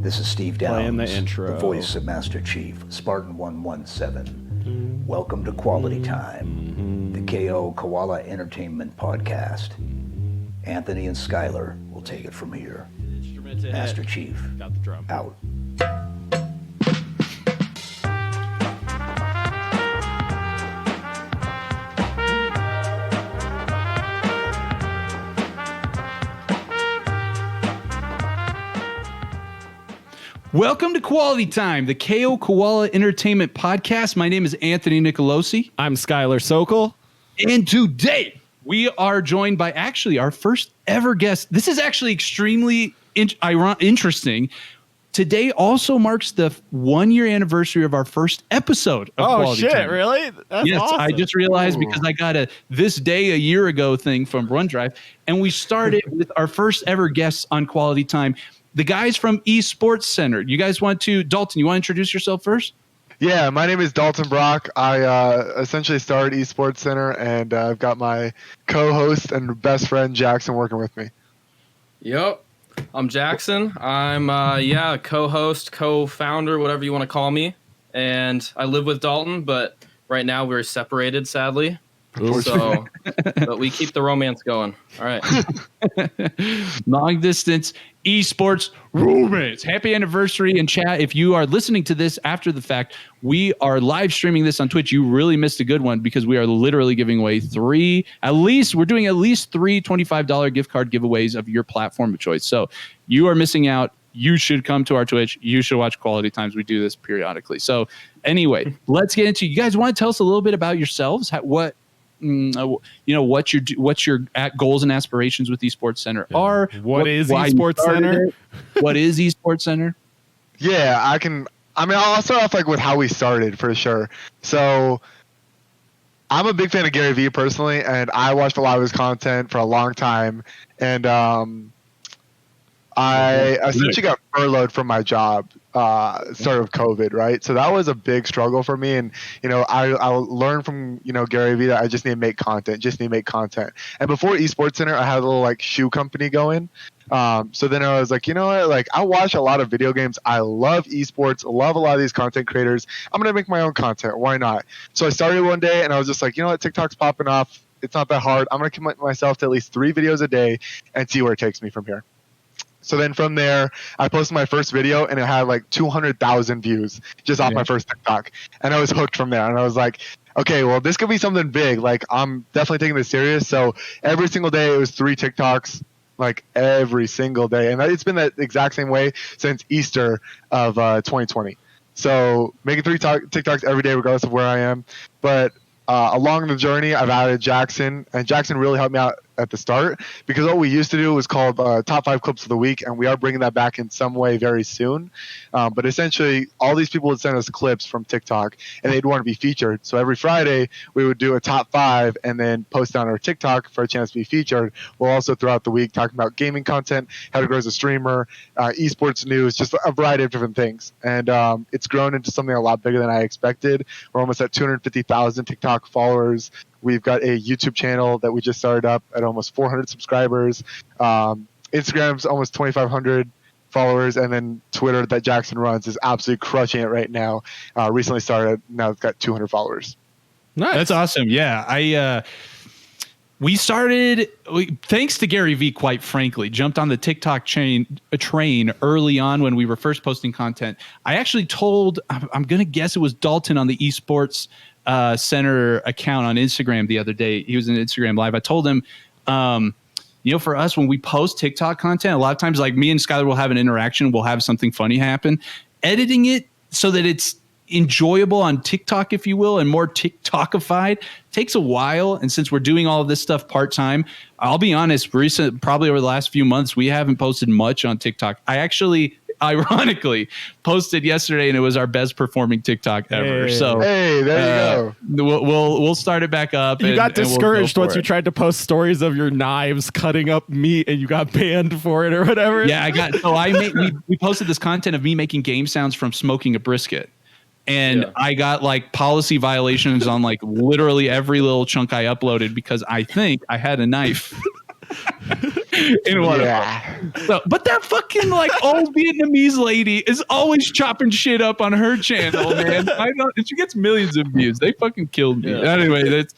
This is Steve Playing Downs, the intro. the voice of Master Chief, Spartan 117. Welcome to Quality Time, the KO Koala Entertainment Podcast. Anthony and Skylar will take it from here. Master Chief, Got the drum. out. Welcome to Quality Time, the KO Koala Entertainment Podcast. My name is Anthony Nicolosi. I'm Skylar Sokol. And today we are joined by actually our first ever guest. This is actually extremely interesting. Today also marks the 1 year anniversary of our first episode of Quality Time. Really? That's yes, awesome. I just realized because I got a this day a year ago thing from OneDrive, and we started with our first ever guests on Quality Time. The guys from ESPORTSCENTER. You guys want to, Dalton, you want to introduce yourself first? Yeah, my name is Dalton Brock. I essentially started ESPORTSCENTER, and I've got my co-host and best friend Jackson working with me. Yep, I'm Jackson. I'm co-host, co-founder, whatever you want to call me, and I live with Dalton, but right now we're separated, sadly. So, but we keep the romance going. All right. Long distance esports romance. Happy anniversary in chat. If you are listening to this after the fact, we are live streaming this on Twitch. You really missed a good one because we are literally giving away we're doing at least three $25 gift card giveaways of your platform of choice. So you are missing out. You should come to our Twitch. You should watch Quality Times. We do this periodically. So anyway, let's get into, you guys want to tell us a little bit about yourselves? What's your goals and aspirations with ESPORTSCENTER are? What is ESPORTSCENTER? What is ESPORTSCENTER? Yeah, I'll start off with how we started for sure. So I'm a big fan of Gary Vee personally, and I watched a lot of his content for a long time. And I essentially got furloughed from my job start of COVID, right? So that was a big struggle for me. And, I learned from, Gary Vee that I just need to make content, And before ESPORTSCENTER, I had a little shoe company going. So then I was like, you know what? I watch a lot of video games. I love esports, love a lot of these content creators. I'm going to make my own content. Why not? So I started one day and I was just like, you know what? TikTok's popping off. It's not that hard. I'm going to commit myself to at least 3 videos a day and see where it takes me from here. So then from there, I posted my first video and it had 200,000 views just off my first TikTok. And I was hooked from there. And I was like, okay, well, this could be something big. I'm definitely taking this serious. So every single day it was 3 TikToks, every single day. And it's been that exact same way since Easter of 2020. So making 3 TikToks every day, regardless of where I am. But along the journey, I've added Jackson, and Jackson really helped me out at the start because what we used to do was called Top 5 Clips of the Week, and we are bringing that back in some way very soon. But essentially, all these people would send us clips from TikTok, and they'd want to be featured. So every Friday, we would do a top 5 and then post on our TikTok for a chance to be featured. We'll also, throughout the week, talking about gaming content, how to grow as a streamer, esports news, just a variety of different things. And it's grown into something a lot bigger than I expected. We're almost at 250,000 TikTok followers. We've got a YouTube channel that we just started up at almost 400 subscribers. Instagram's almost 2,500 followers, and then Twitter that Jackson runs is absolutely crushing it right now. Recently started, now it's got 200 followers. Nice. That's awesome. Yeah, we started thanks to Gary Vee. Quite frankly, jumped on the TikTok train early on when we were first posting content. I actually told, I'm gonna guess it was Dalton on the Esports Center account on Instagram the other day. He was in Instagram Live. I told him, for us, when we post TikTok content, a lot of times me and Skylar will have an interaction. We'll have something funny happen. Editing it so that it's enjoyable on TikTok, if you will, and more TikTokified takes a while. And since we're doing all of this stuff part-time, I'll be honest, probably over the last few months, we haven't posted much on TikTok. I actually ironically posted yesterday and it was our best performing TikTok ever. Hey. So hey, there you go. We'll start it back up. You got discouraged once you tried to post stories of your knives cutting up meat and you got banned for it or whatever. Yeah, we posted this content of me making game sounds from smoking a brisket. And I got policy violations on literally every little chunk I uploaded because I think I had a knife. in one of them. So, but that fucking like old Vietnamese lady is always chopping shit up on her channel, man. I know she gets millions of views. They fucking killed me. Yeah. Anyway, it's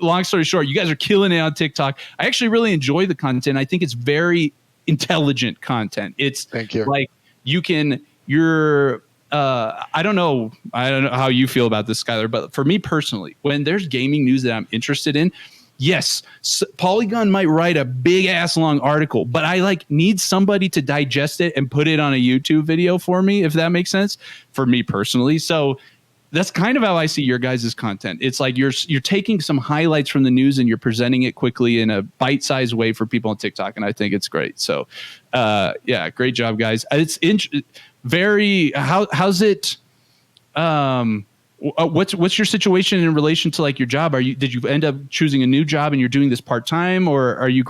long story short, you guys are killing it on TikTok. I actually really enjoy the content. I think it's very intelligent content. It's Thank you. like I don't know how you feel about this, Skylar, but for me personally, when there's gaming news that I'm interested in, yes, Polygon might write a big ass long article, but I like need somebody to digest it and put it on a YouTube video for me, if that makes sense for me personally. So that's kind of how I see your guys' content. It's like you're taking some highlights from the news and you're presenting it quickly in a bite-sized way for people on TikTok, and I think it's great. So, yeah, great job, guys. It's how's it? What's your situation in relation to like your job? Did you end up choosing a new job and you're doing this part time, or are you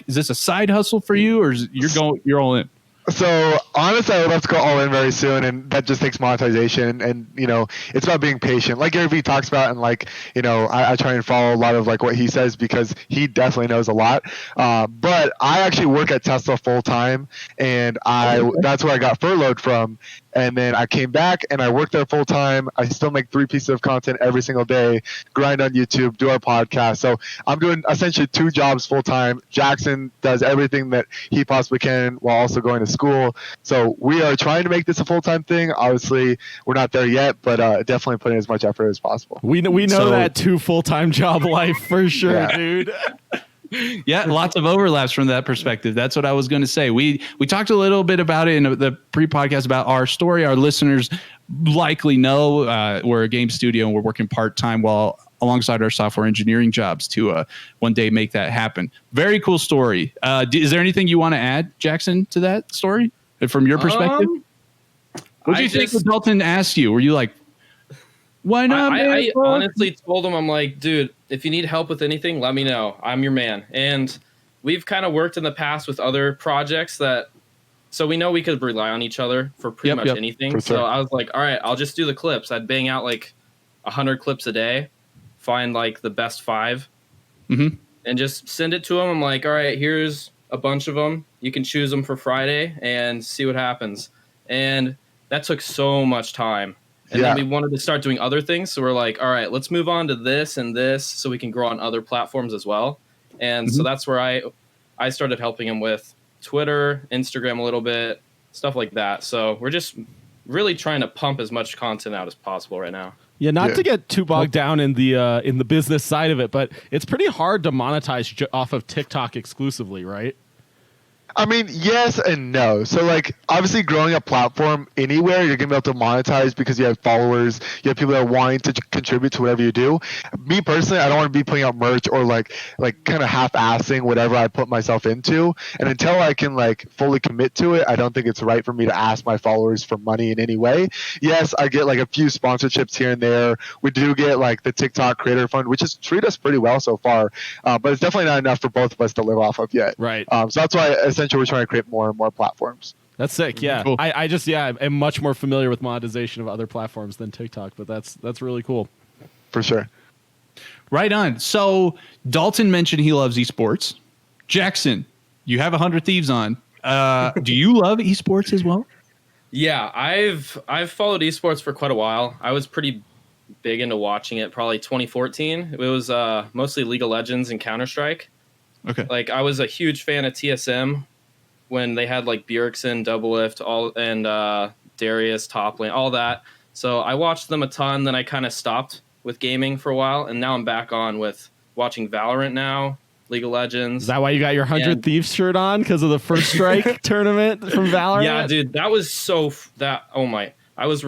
is this a side hustle for you, or you're all in? So honestly, I would love to go all in very soon, and that just takes monetization. And it's about being patient, like Gary Vee talks about, and I try and follow a lot of like what he says because he definitely knows a lot. But I actually work at Tesla full time, and that's where I got furloughed from. And then I came back and I worked there full time. I still make 3 pieces of content every single day, grind on YouTube, do our podcast. So I'm doing essentially 2 jobs full time. Jackson does everything that he possibly can while also going to school. So we are trying to make this a full time thing. Obviously, we're not there yet, but definitely putting as much effort as possible. We know that 2 full-time job life for sure, dude. Yeah, lots of overlaps from that perspective. That's what I was going to say. We talked a little bit about it in the pre-podcast about our story. Our listeners likely know we're a game studio and we're working part-time alongside our software engineering jobs to one day make that happen. Very cool story. Is there anything you want to add, Jackson, to that story from your perspective? What do you think when Dalton asked you? Were you like, why not? I honestly told him, I'm like, dude, if you need help with anything, let me know. I'm your man. And we've kind of worked in the past with other projects so we know we could rely on each other for pretty much anything. For sure. So I was like, all right, I'll just do the clips. I'd bang out like 100 clips a day, find like the best 5, and just send it to him. I'm like, all right, here's a bunch of them. You can choose them for Friday and see what happens. And that took so much time. And then we wanted to start doing other things. So we're like, all right, let's move on to this and this so we can grow on other platforms as well. And so that's where I started helping him with Twitter, Instagram a little bit, stuff like that. So we're just really trying to pump as much content out as possible right now. Yeah, not to get too bogged down in the business side of it, but it's pretty hard to monetize off of TikTok exclusively, right? I mean, yes and no. So, like, obviously growing a platform anywhere, you're going to be able to monetize because you have followers, you have people that are wanting to contribute to whatever you do. Me personally, I don't want to be putting out merch or like kind of half-assing whatever I put myself into. And until I can like fully commit to it, I don't think it's right for me to ask my followers for money in any way. Yes, I get like a few sponsorships here and there. We do get like the TikTok Creator Fund, which has treated us pretty well so far, but it's definitely not enough for both of us to live off of yet. Right. So that's why essentially we're trying to create more and more platforms. That's sick. Yeah. Cool. I just am much more familiar with monetization of other platforms than TikTok, but that's really cool. For sure. Right on. So Dalton mentioned he loves esports. Jackson, you have 100 Thieves on. Do you love esports as well? Yeah, I've followed esports for quite a while. I was pretty big into watching it probably 2014. It was mostly League of Legends and Counter-Strike. Okay. Like, I was a huge fan of TSM when they had like Bjergsen, Doublelift, and Darius, top lane, all that. So I watched them a ton. Then I kind of stopped with gaming for a while, and now I'm back on with watching Valorant now, League of Legends. Is that why you got your 100 Thieves shirt on? Because of the First Strike tournament from Valorant? Yeah, dude, that was I was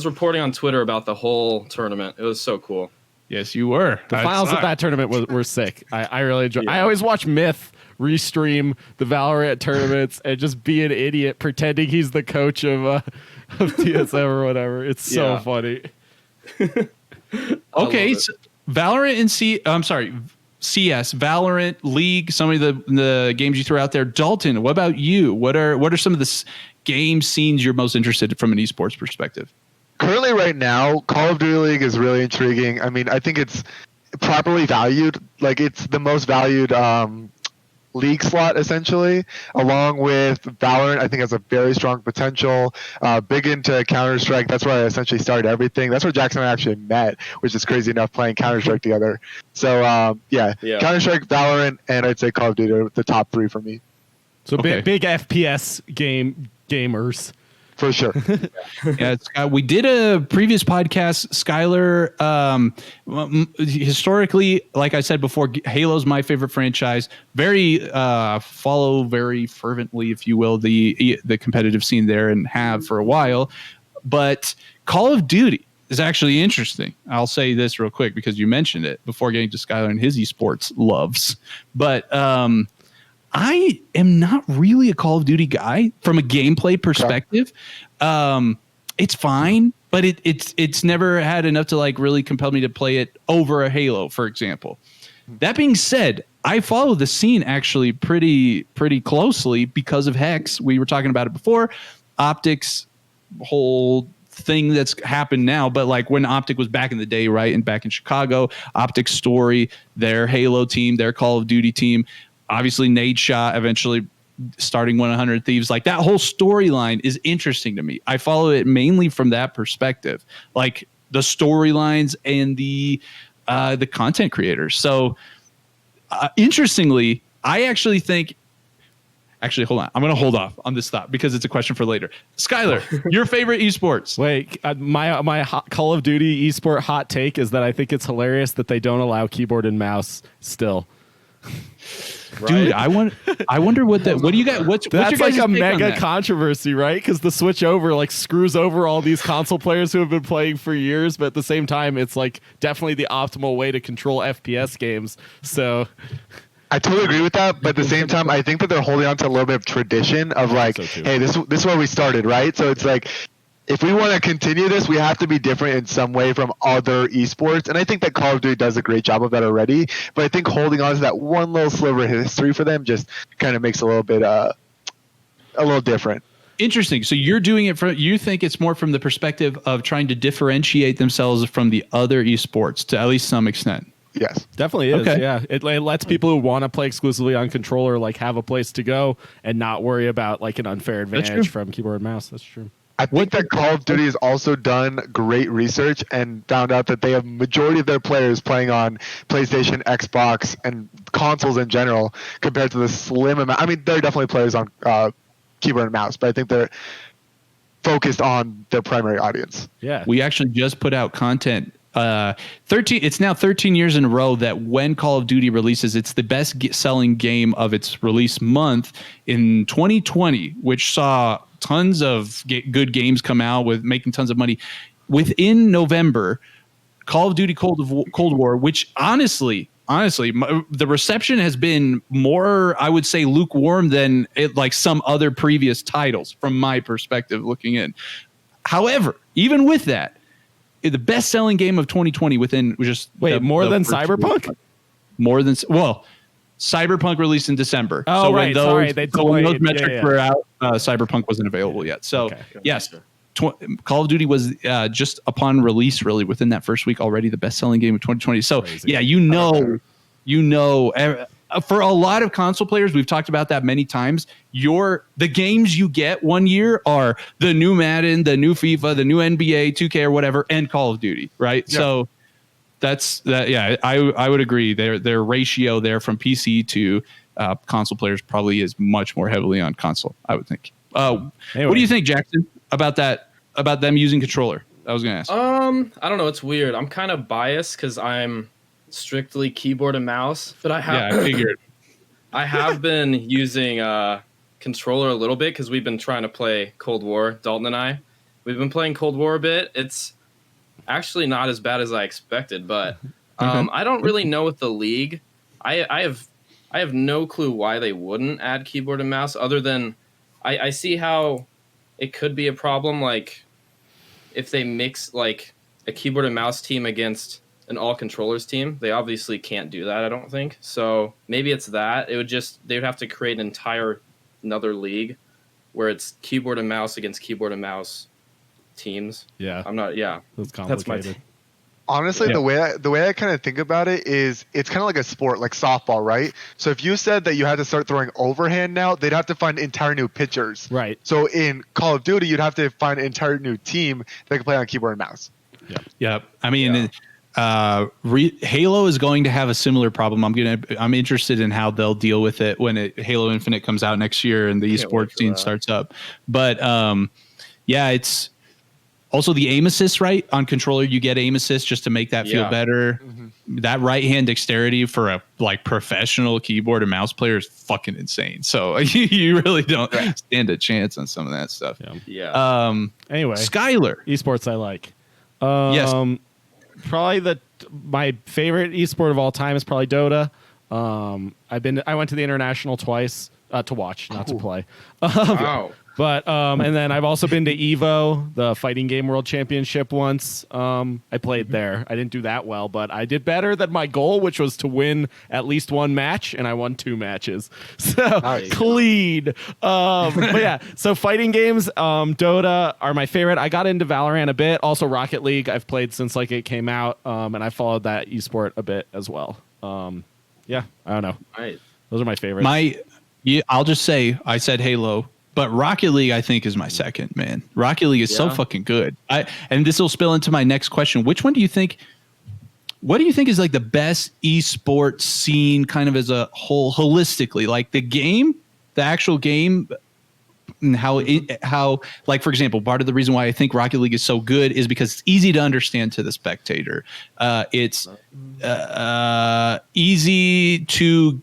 reporting on Twitter about the whole tournament. It was so cool. Yes, you were. The finals of that tournament were sick. I really enjoyed. I always watch Myth restream the Valorant tournaments and just be an idiot pretending he's the coach of TSM or whatever. It's so funny. Okay, so Valorant and CS, Valorant, League, some of the games you throw out there. Dalton, what about you? What are some of the game scenes you're most interested in from an esports perspective? Currently, right now, Call of Duty League is really intriguing. I mean, I think it's properly valued. Like, it's the most valued league slot essentially, along with Valorant. I think has a very strong potential. Big into Counter-Strike. That's where I essentially started everything. That's where Jackson and I actually met, which is crazy enough, playing Counter-Strike together. So yeah, Counter-Strike, Valorant, and I'd say Call of Duty are the top 3 for me. So big FPS gamers. For sure. Yeah, we did a previous podcast, Skylar. Historically, like I said before, Halo's my favorite franchise. Follow very fervently, if you will, the competitive scene there, and have for a while. But Call of Duty is actually interesting. I'll say this real quick because you mentioned it before getting to Skylar and his esports loves. But I am not really a Call of Duty guy from a gameplay perspective. It's fine, but it's never had enough to like really compel me to play it over a Halo, for example. That being said, I follow the scene actually pretty closely because of Hex. We were talking about it before. Optic's whole thing that's happened now, but like when Optic was back in the day, right, and back in Chicago, Optic's story, their Halo team, their Call of Duty team. Obviously, Nade Shot eventually starting 100 Thieves. Like that whole storyline is interesting to me. I follow it mainly from that perspective, like the storylines and the content creators. So interestingly, I actually think. Actually, hold on. I'm going to hold off on this thought because it's a question for later. Skylar, your favorite esports? Wait, my Call of Duty esport hot take is that I think it's hilarious that they don't allow keyboard and mouse still. Right? Dude, I wonder what that. What do you got? What's that's your guys' like a take on mega that? controversy, right? Because the switch over like screws over all these console players who have been playing for years, but at the same time, it's like definitely the optimal way to control FPS games. So. I totally agree with that, but at the same time, I think that they're holding on to a little bit of tradition of like, hey, this is where we started, right? So it's like, if we want to continue this, we have to be different in some way from other esports. And I think that Call of Duty does a great job of that already. But I think holding on to that one little sliver of history for them just kind of makes a little bit, a little different. Interesting. So you're doing it you think it's more from the perspective of trying to differentiate themselves from the other esports to at least some extent. Yes, definitely is. Okay. Yeah, it lets people who want to play exclusively on controller like have a place to go and not worry about like an unfair advantage from keyboard and mouse. That's true. I think that Call of Duty has also done great research and found out that they have majority of their players playing on PlayStation, Xbox, and consoles in general compared to the slim amount. I mean, there are definitely players on keyboard and mouse, but I think they're focused on their primary audience. Yeah, we actually just put out content. 13. It's now 13 years in a row that when Call of Duty releases, it's the best selling game of its release month in 2020, which saw tons of good games come out with making tons of money. Within November, Call of Duty Cold War, which honestly, the reception has been more, I would say, lukewarm than like some other previous titles from my perspective looking in. However, even with that, the best-selling game of 2020 within just more than Cyberpunk? More than Cyberpunk released in December. Oh, so right. when those, Sorry, they when those delayed. metrics were out, Cyberpunk wasn't available yet. So yes, Call of Duty was just upon release, really within that first week, already the best-selling game of 2020. So crazy. yeah, for a lot of console players, we've talked about that many times. The games you get one year are the new Madden, the new FIFA, the new NBA, 2K or whatever, and Call of Duty, right? Yeah. So that's that. Yeah, I would agree. Their ratio there from PC to console players probably is much more heavily on console, I would think. Anyway. What do you think, Jackson, about that? About them using controller? I was going to ask. I don't know. It's weird. I'm kind of biased because I'm strictly keyboard and mouse, but I figured. I have been using controller a little bit because we've been trying to play Cold War. Dalton and I, we've been playing Cold War a bit. It's actually not as bad as I expected, but I don't really know with the league. I have no clue why they wouldn't add keyboard and mouse, other than I see how it could be a problem, like if they mix like a keyboard and mouse team against an all controllers team. They obviously can't do that, I don't think. So maybe it's that. They would have to create another league where it's keyboard and mouse against keyboard and mouse teams. Yeah. I'm not. Yeah. That's complicated. Honestly, the way I kind of think about it is it's kind of like a sport, like softball, right? So if you said that you had to start throwing overhand now, they'd have to find entire new pitchers. Right. So in Call of Duty, you'd have to find an entire new team that can play on keyboard and mouse. Yep. I mean, Halo is going to have a similar problem. I'm interested in how they'll deal with it when Halo Infinite comes out next year and the esports scene starts up. But it's also the aim assist, right? On controller, you get aim assist just to make that feel better. Mm-hmm. That right hand dexterity for a professional keyboard and mouse player is fucking insane. So you really don't stand a chance on some of that stuff. Anyway, Skylar, esports I like. Yes. Probably my favorite esport of all time is probably Dota. I went to the international twice to watch, not to play. Wow. But and then I've also been to Evo, the fighting game world championship once. I played there. I didn't do that well, but I did better than my goal, which was to win at least one match, and I won 2 matches. So clean. But yeah, so fighting games, Dota are my favorite. I got into Valorant a bit. Also Rocket League, I've played since it came out, and I followed that esport a bit as well. I don't know. Right. Those are my favorites. I'll just say I said Halo. But Rocket League, I think, is my second, man. Rocket League is so fucking good. And this will spill into my next question. Which one do you think? What do you think is the best esports scene, kind of as a whole, holistically? Like the game, the actual game, and how, for example, part of the reason why I think Rocket League is so good is because it's easy to understand to the spectator. It's easy to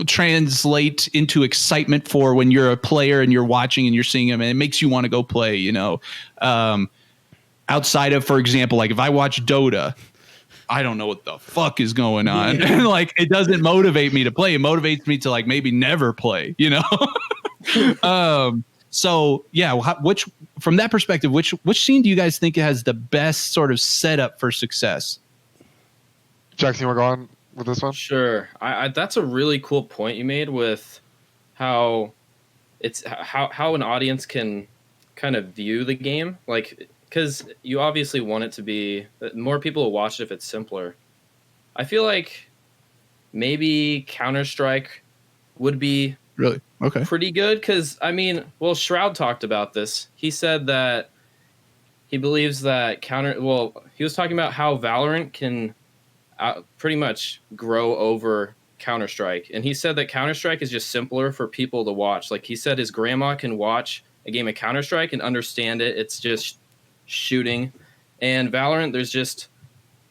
translate into excitement for when you're a player and you're watching and you're seeing them, and it makes you want to go play, outside of, for example, if I watch Dota, I don't know what the fuck is going on. It doesn't motivate me to play. It motivates me to maybe never play, so yeah, from that perspective, which scene do you guys think has the best sort of setup for success? Jackson, you want to go on with this one? Sure. I that's a really cool point you made with how an audience can kind of view the game, because you obviously want it to be more people will watch it if it's simpler. I feel like maybe Counter-Strike would be really pretty good, because Shroud talked about this. He said that he believes that he was talking about how Valorant can pretty much grow over Counter-Strike. And he said that Counter-Strike is just simpler for people to watch. He said his grandma can watch a game of Counter-Strike and understand it. It's just shooting. And Valorant, there's just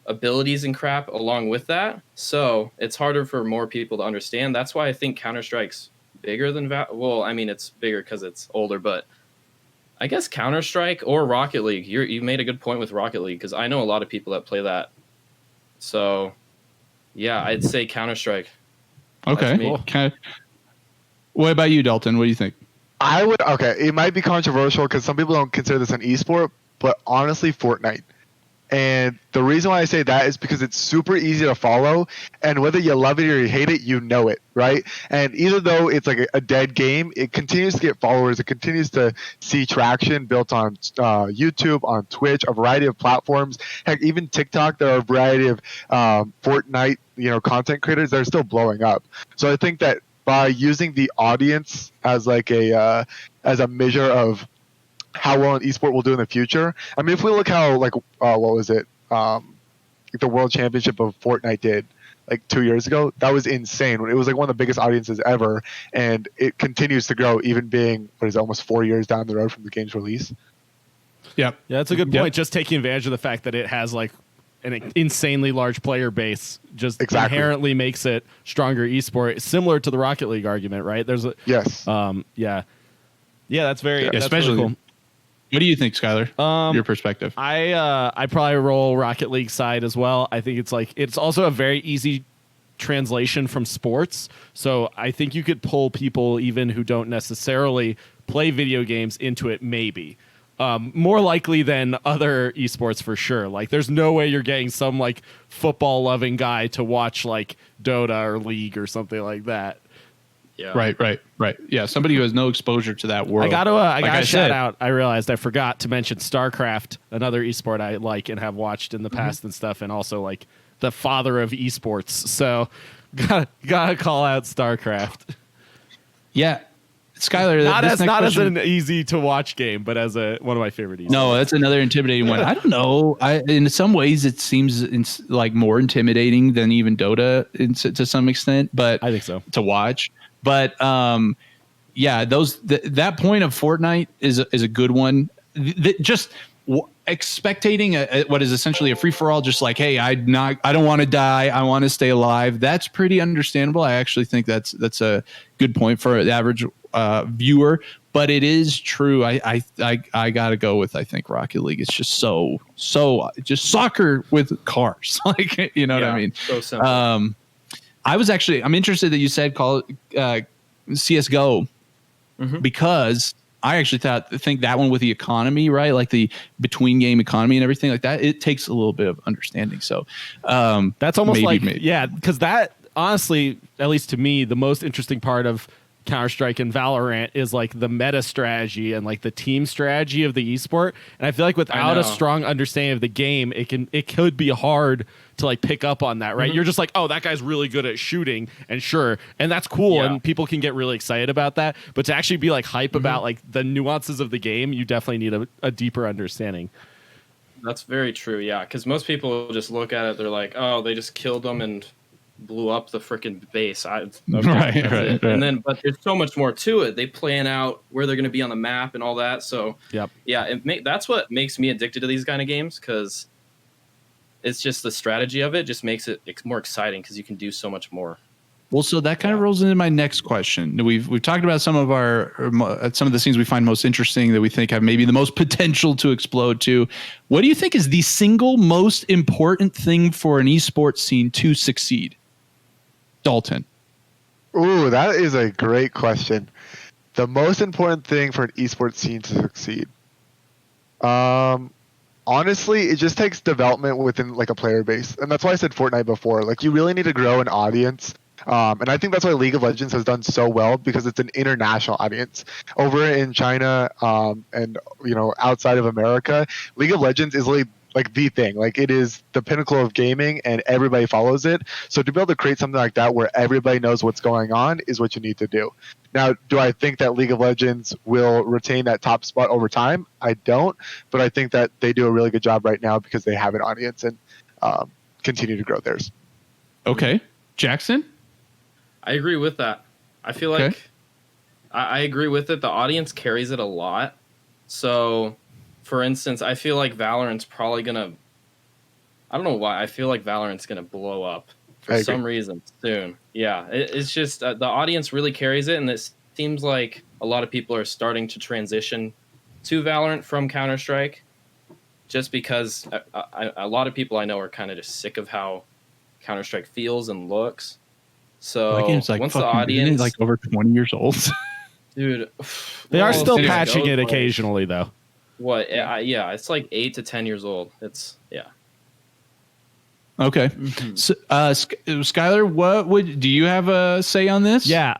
abilities and crap along with that. So it's harder for more people to understand. That's why I think Counter-Strike's bigger than it's bigger because it's older, but I guess Counter-Strike or Rocket League. You made a good point with Rocket League, because I know a lot of people that play that. So, yeah, I'd say Counter-Strike. Okay. Cool. What about you, Dalton? What do you think? It might be controversial because some people don't consider this an esport, but honestly, Fortnite. And the reason why I say that is because it's super easy to follow, and whether you love it or you hate it, you know it, right? And even though it's a dead game, it continues to get followers. It continues to see traction built on YouTube, on Twitch, a variety of platforms. Heck, even TikTok, there are a variety of Fortnite, content creators that are still blowing up. So I think that by using the audience as as a measure of how well an esport will do in the future. I mean, if we look how what was it? The World Championship of Fortnite did 2 years ago. That was insane. It was one of the biggest audiences ever, and it continues to grow, even being almost 4 years down the road from the game's release. Yeah, that's a good point. Just taking advantage of the fact that it has an insanely large player base just inherently makes it stronger esport, similar to the Rocket League argument, right? There's a yeah, that's very especially really cool. What do you think, Skylar? Your perspective? I probably roll Rocket League side as well. I think it's also a very easy translation from sports. So I think you could pull people even who don't necessarily play video games into it, maybe. More likely than other esports for sure. There's no way you're getting some football loving guy to watch Dota or League or something like that. Yeah. Right. Yeah, somebody who has no exposure to that world. I got to Like shout out. I realized I forgot to mention Starcraft, another esport I like and have watched in the past and stuff, and also like the father of esports. So gotta call out Starcraft. Yeah, Skylar, Not as an easy to watch game, but as one of my favorite esports. No, that's another intimidating one. I don't know. In some ways, it seems like more intimidating than even Dota to some extent. But I think so to watch. But yeah, that point of Fortnite is a good one. Just expectating what is essentially a free for all, just like, hey, I don't want to die, I want to stay alive. That's pretty understandable. I actually think that's a good point for the average viewer. But it is true. I gotta go with, I think, Rocket League. It's just so just soccer with cars. Like, you know what I mean? So simple. I'm interested that you said call CSGO because I actually think that one with the economy, right? Like the between game economy and everything like that, it takes a little bit of understanding. So that's almost maybe. Yeah, because that honestly, at least to me, the most interesting part of Counter-Strike and Valorant is like the meta strategy and like the team strategy of the esport. And I feel like without a strong understanding of the game, it could be hard to like pick up on that, right? You're just like, oh, that guy's really good at shooting, and sure, and that's cool, and people can get really excited about that. But to actually be like hype about like the nuances of the game, you definitely need a deeper understanding. That's very true, yeah, because most people just look at it, they're like, oh, they just killed them and blew up the freaking base. Right. And then, but there's so much more to it. They plan out where they're going to be on the map and all that. So yeah, that's what makes me addicted to these kind of games, because it's just the strategy of it just makes it more exciting because you can do so much more. Well, so that kind of rolls into my next question. We've talked about some of the things we find most interesting that we think have maybe the most potential to explode to. What do you think is the single most important thing for an esports scene to succeed? Dalton. Ooh, that is a great question. The most important thing for an esports scene to succeed. Honestly, it just takes development within like a player base. And that's why I said Fortnite before. Like, you really need to grow an audience. And I think that's why League of Legends has done so well, because it's an international audience. Over in China and, outside of America, League of Legends is like the thing. Like, it is the pinnacle of gaming and everybody follows it. So to be able to create something like that where everybody knows what's going on is what you need to do. Now, do I think that League of Legends will retain that top spot over time? I don't, but I think that they do a really good job right now because they have an audience and continue to grow theirs. Okay. Jackson? I agree with that. I feel like I agree with it. The audience carries it a lot. So, for instance, I feel like Valorant's probably going to... I don't know why. I feel like Valorant's going to blow up for some reason soon. Yeah, it's just the audience really carries it, and it seems like a lot of people are starting to transition to Valorant from Counter-Strike just because a lot of people I know are kind of just sick of how Counter-Strike feels and looks. So that game's like once the audience... like over 20 years old. Dude. They are still patching it occasionally, though. What? Yeah, it's like 8 to 10 years old. It's, yeah. Okay. So, Skylar, do you have a say on this? Yeah.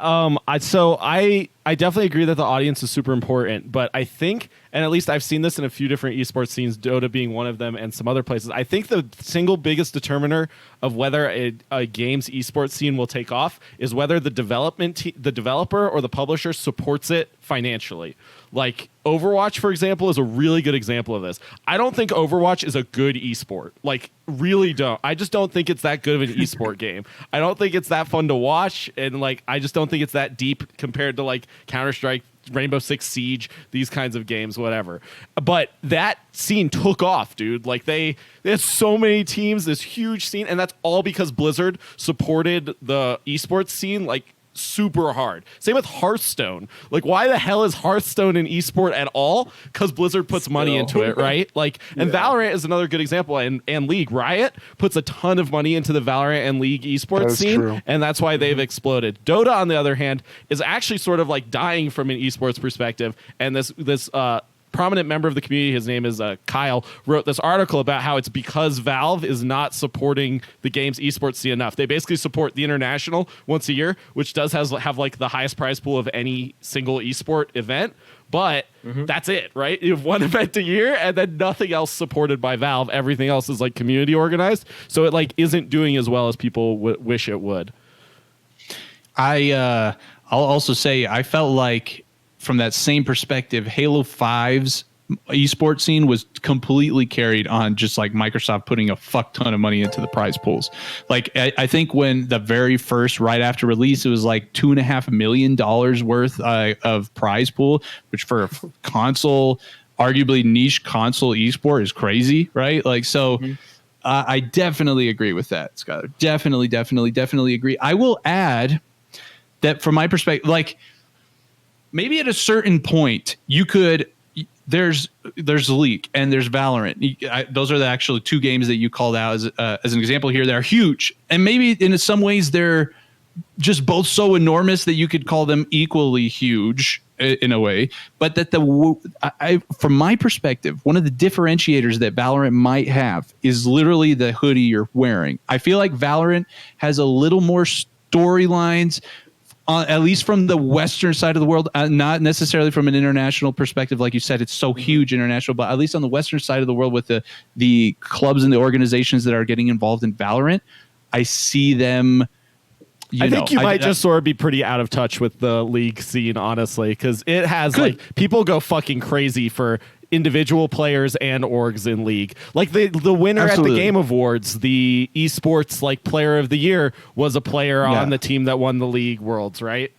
I definitely agree that the audience is super important, but I think, and at least I've seen this in a few different esports scenes, Dota being one of them and some other places, I think the single biggest determiner of whether a game's esports scene will take off is whether the developer or the publisher supports it financially. Like Overwatch, for example, is a really good example of this. I don't think Overwatch is a good esport. Like, really don't. I just don't think it's that good of an esport game. I don't think it's that fun to watch, and like, I just don't think it's that deep compared to like Counter-Strike, Rainbow Six Siege, these kinds of games, whatever. But that scene took off, dude. Like, there's so many teams, this huge scene, and that's all because Blizzard supported the esports scene like super hard. Same with Hearthstone. Like, why the hell is Hearthstone an esport at all? Because Blizzard puts money into it, right? Like, and Valorant is another good example, and League. Riot puts a ton of money into the Valorant and League esports scene, and that's why they've exploded. Dota, on the other hand, is actually sort of like dying from an esports perspective, and this prominent member of the community, his name is Kyle, wrote this article about how it's because Valve is not supporting the game's esports scene enough. They basically support the International once a year, which does have like the highest prize pool of any single esport event. But that's it, right? You have one event a year and then nothing else supported by Valve. Everything else is like community organized. So it like isn't doing as well as people wish it would. I'll also say I felt like from that same perspective, Halo 5's esports scene was completely carried on just like Microsoft putting a fuck ton of money into the prize pools. Like I think when the very first, right after release, it was like $2.5 million worth of prize pool, which for a console, arguably niche console esport is crazy, right? Like, so I definitely agree with that, Skylar. Definitely agree. I will add that from my perspective, like maybe at a certain point you could, there's League and there's Valorant. Those are the actual two games that you called out as an example here. They're huge. And maybe in some ways they're just both so enormous that you could call them equally huge in a way. But that from my perspective, one of the differentiators that Valorant might have is literally the hoodie you're wearing. I feel like Valorant has a little more storylines, at least from the Western side of the world, not necessarily from an international perspective. Like you said, it's so huge international, but at least on the Western side of the world with the clubs and the organizations that are getting involved in Valorant, I see them. I think you might just sort of be pretty out of touch with the League scene, honestly, because it has like people go fucking crazy for individual players and orgs in League. Like the winner at the Game Awards, the esports like player of the year was a player on the team that won the League Worlds, right?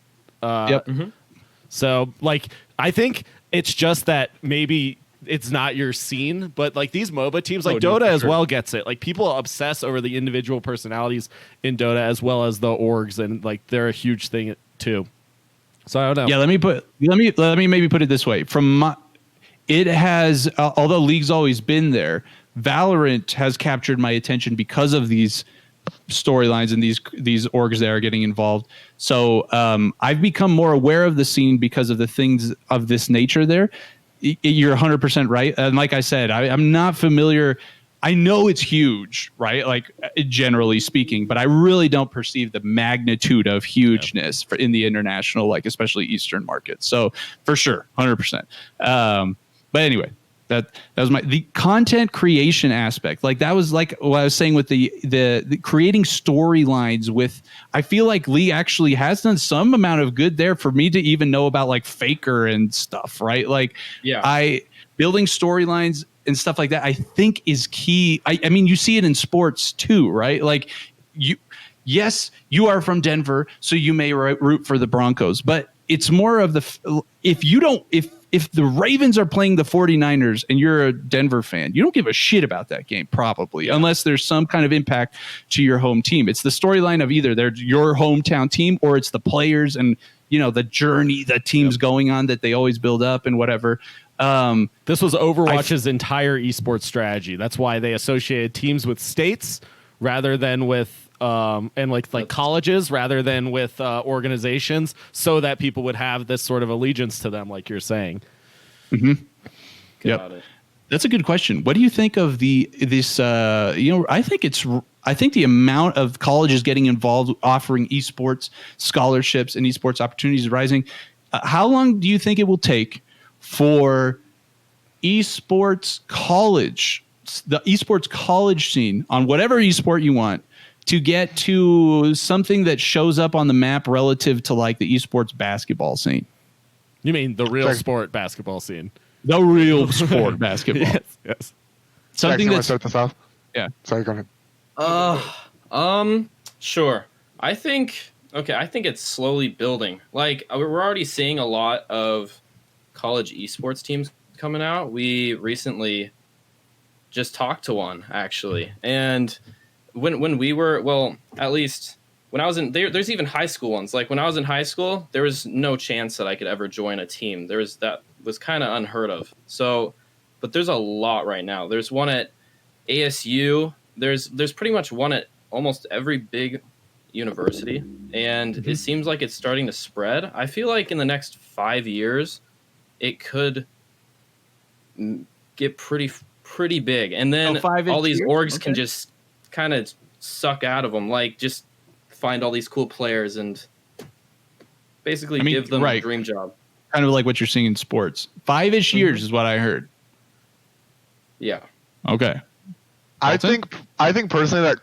So like I think it's just that maybe it's not your scene, but like these MOBA teams, like Dota as well gets it. Like people obsess over the individual personalities in Dota as well as the orgs, and like they're a huge thing too. So I don't know. Yeah, let me maybe put it this way. It has, although League's always been there, Valorant has captured my attention because of these storylines and these orgs that are getting involved. So I've become more aware of the scene because of the things of this nature there. You're 100% right. And like I said, I'm not familiar. I know it's huge, right? Like generally speaking, but I really don't perceive the magnitude of hugeness in the international, like especially Eastern markets. So for sure, 100%. But anyway, that was the content creation aspect. Like that was like what I was saying with the creating storylines with. I feel like Lee actually has done some amount of good there for me to even know about like Faker and stuff, right? Like building storylines and stuff like that, I think is key. I mean, you see it in sports too, right? Like yes, you are from Denver, so you may root for the Broncos, but it's more of if the Ravens are playing the 49ers and you're a Denver fan, you don't give a shit about that game probably, unless there's some kind of impact to your home team. It's the storyline of either they're your hometown team or it's the players and, you know, the journey the team's going on that they always build up and whatever. This was Overwatch's entire esports strategy. That's why they associated teams with states rather than with and like colleges rather than with organizations, so that people would have this sort of allegiance to them, like you're saying. Yep. That's a good question. What do you think of this? I think the amount of colleges getting involved, offering esports scholarships and esports opportunities is rising. How long do you think it will take for the esports college scene on whatever esport you want to get to something that shows up on the map relative to like the esports basketball scene? You mean the real sport basketball scene? The real sport basketball. Yes. Something that's start this off. Yeah. Sorry, go ahead. Sure. I think it's slowly building. Like we're already seeing a lot of college esports teams coming out. We recently just talked to one actually, and when we were, well, at least when I was in there's even high school ones. Like when I was in high school, there was no chance that I could ever join a team. That was kind of unheard of. So, but there's a lot right now. There's one at ASU. There's pretty much one at almost every big university, and it seems like it's starting to spread. I feel like in the next 5 years, it could get pretty big, and then all these orgs can just kind of suck out of them, like just find all these cool players and basically give them a dream job. Kind of like what you're seeing in sports. 5-ish years is what I heard. Yeah. Okay. I think personally that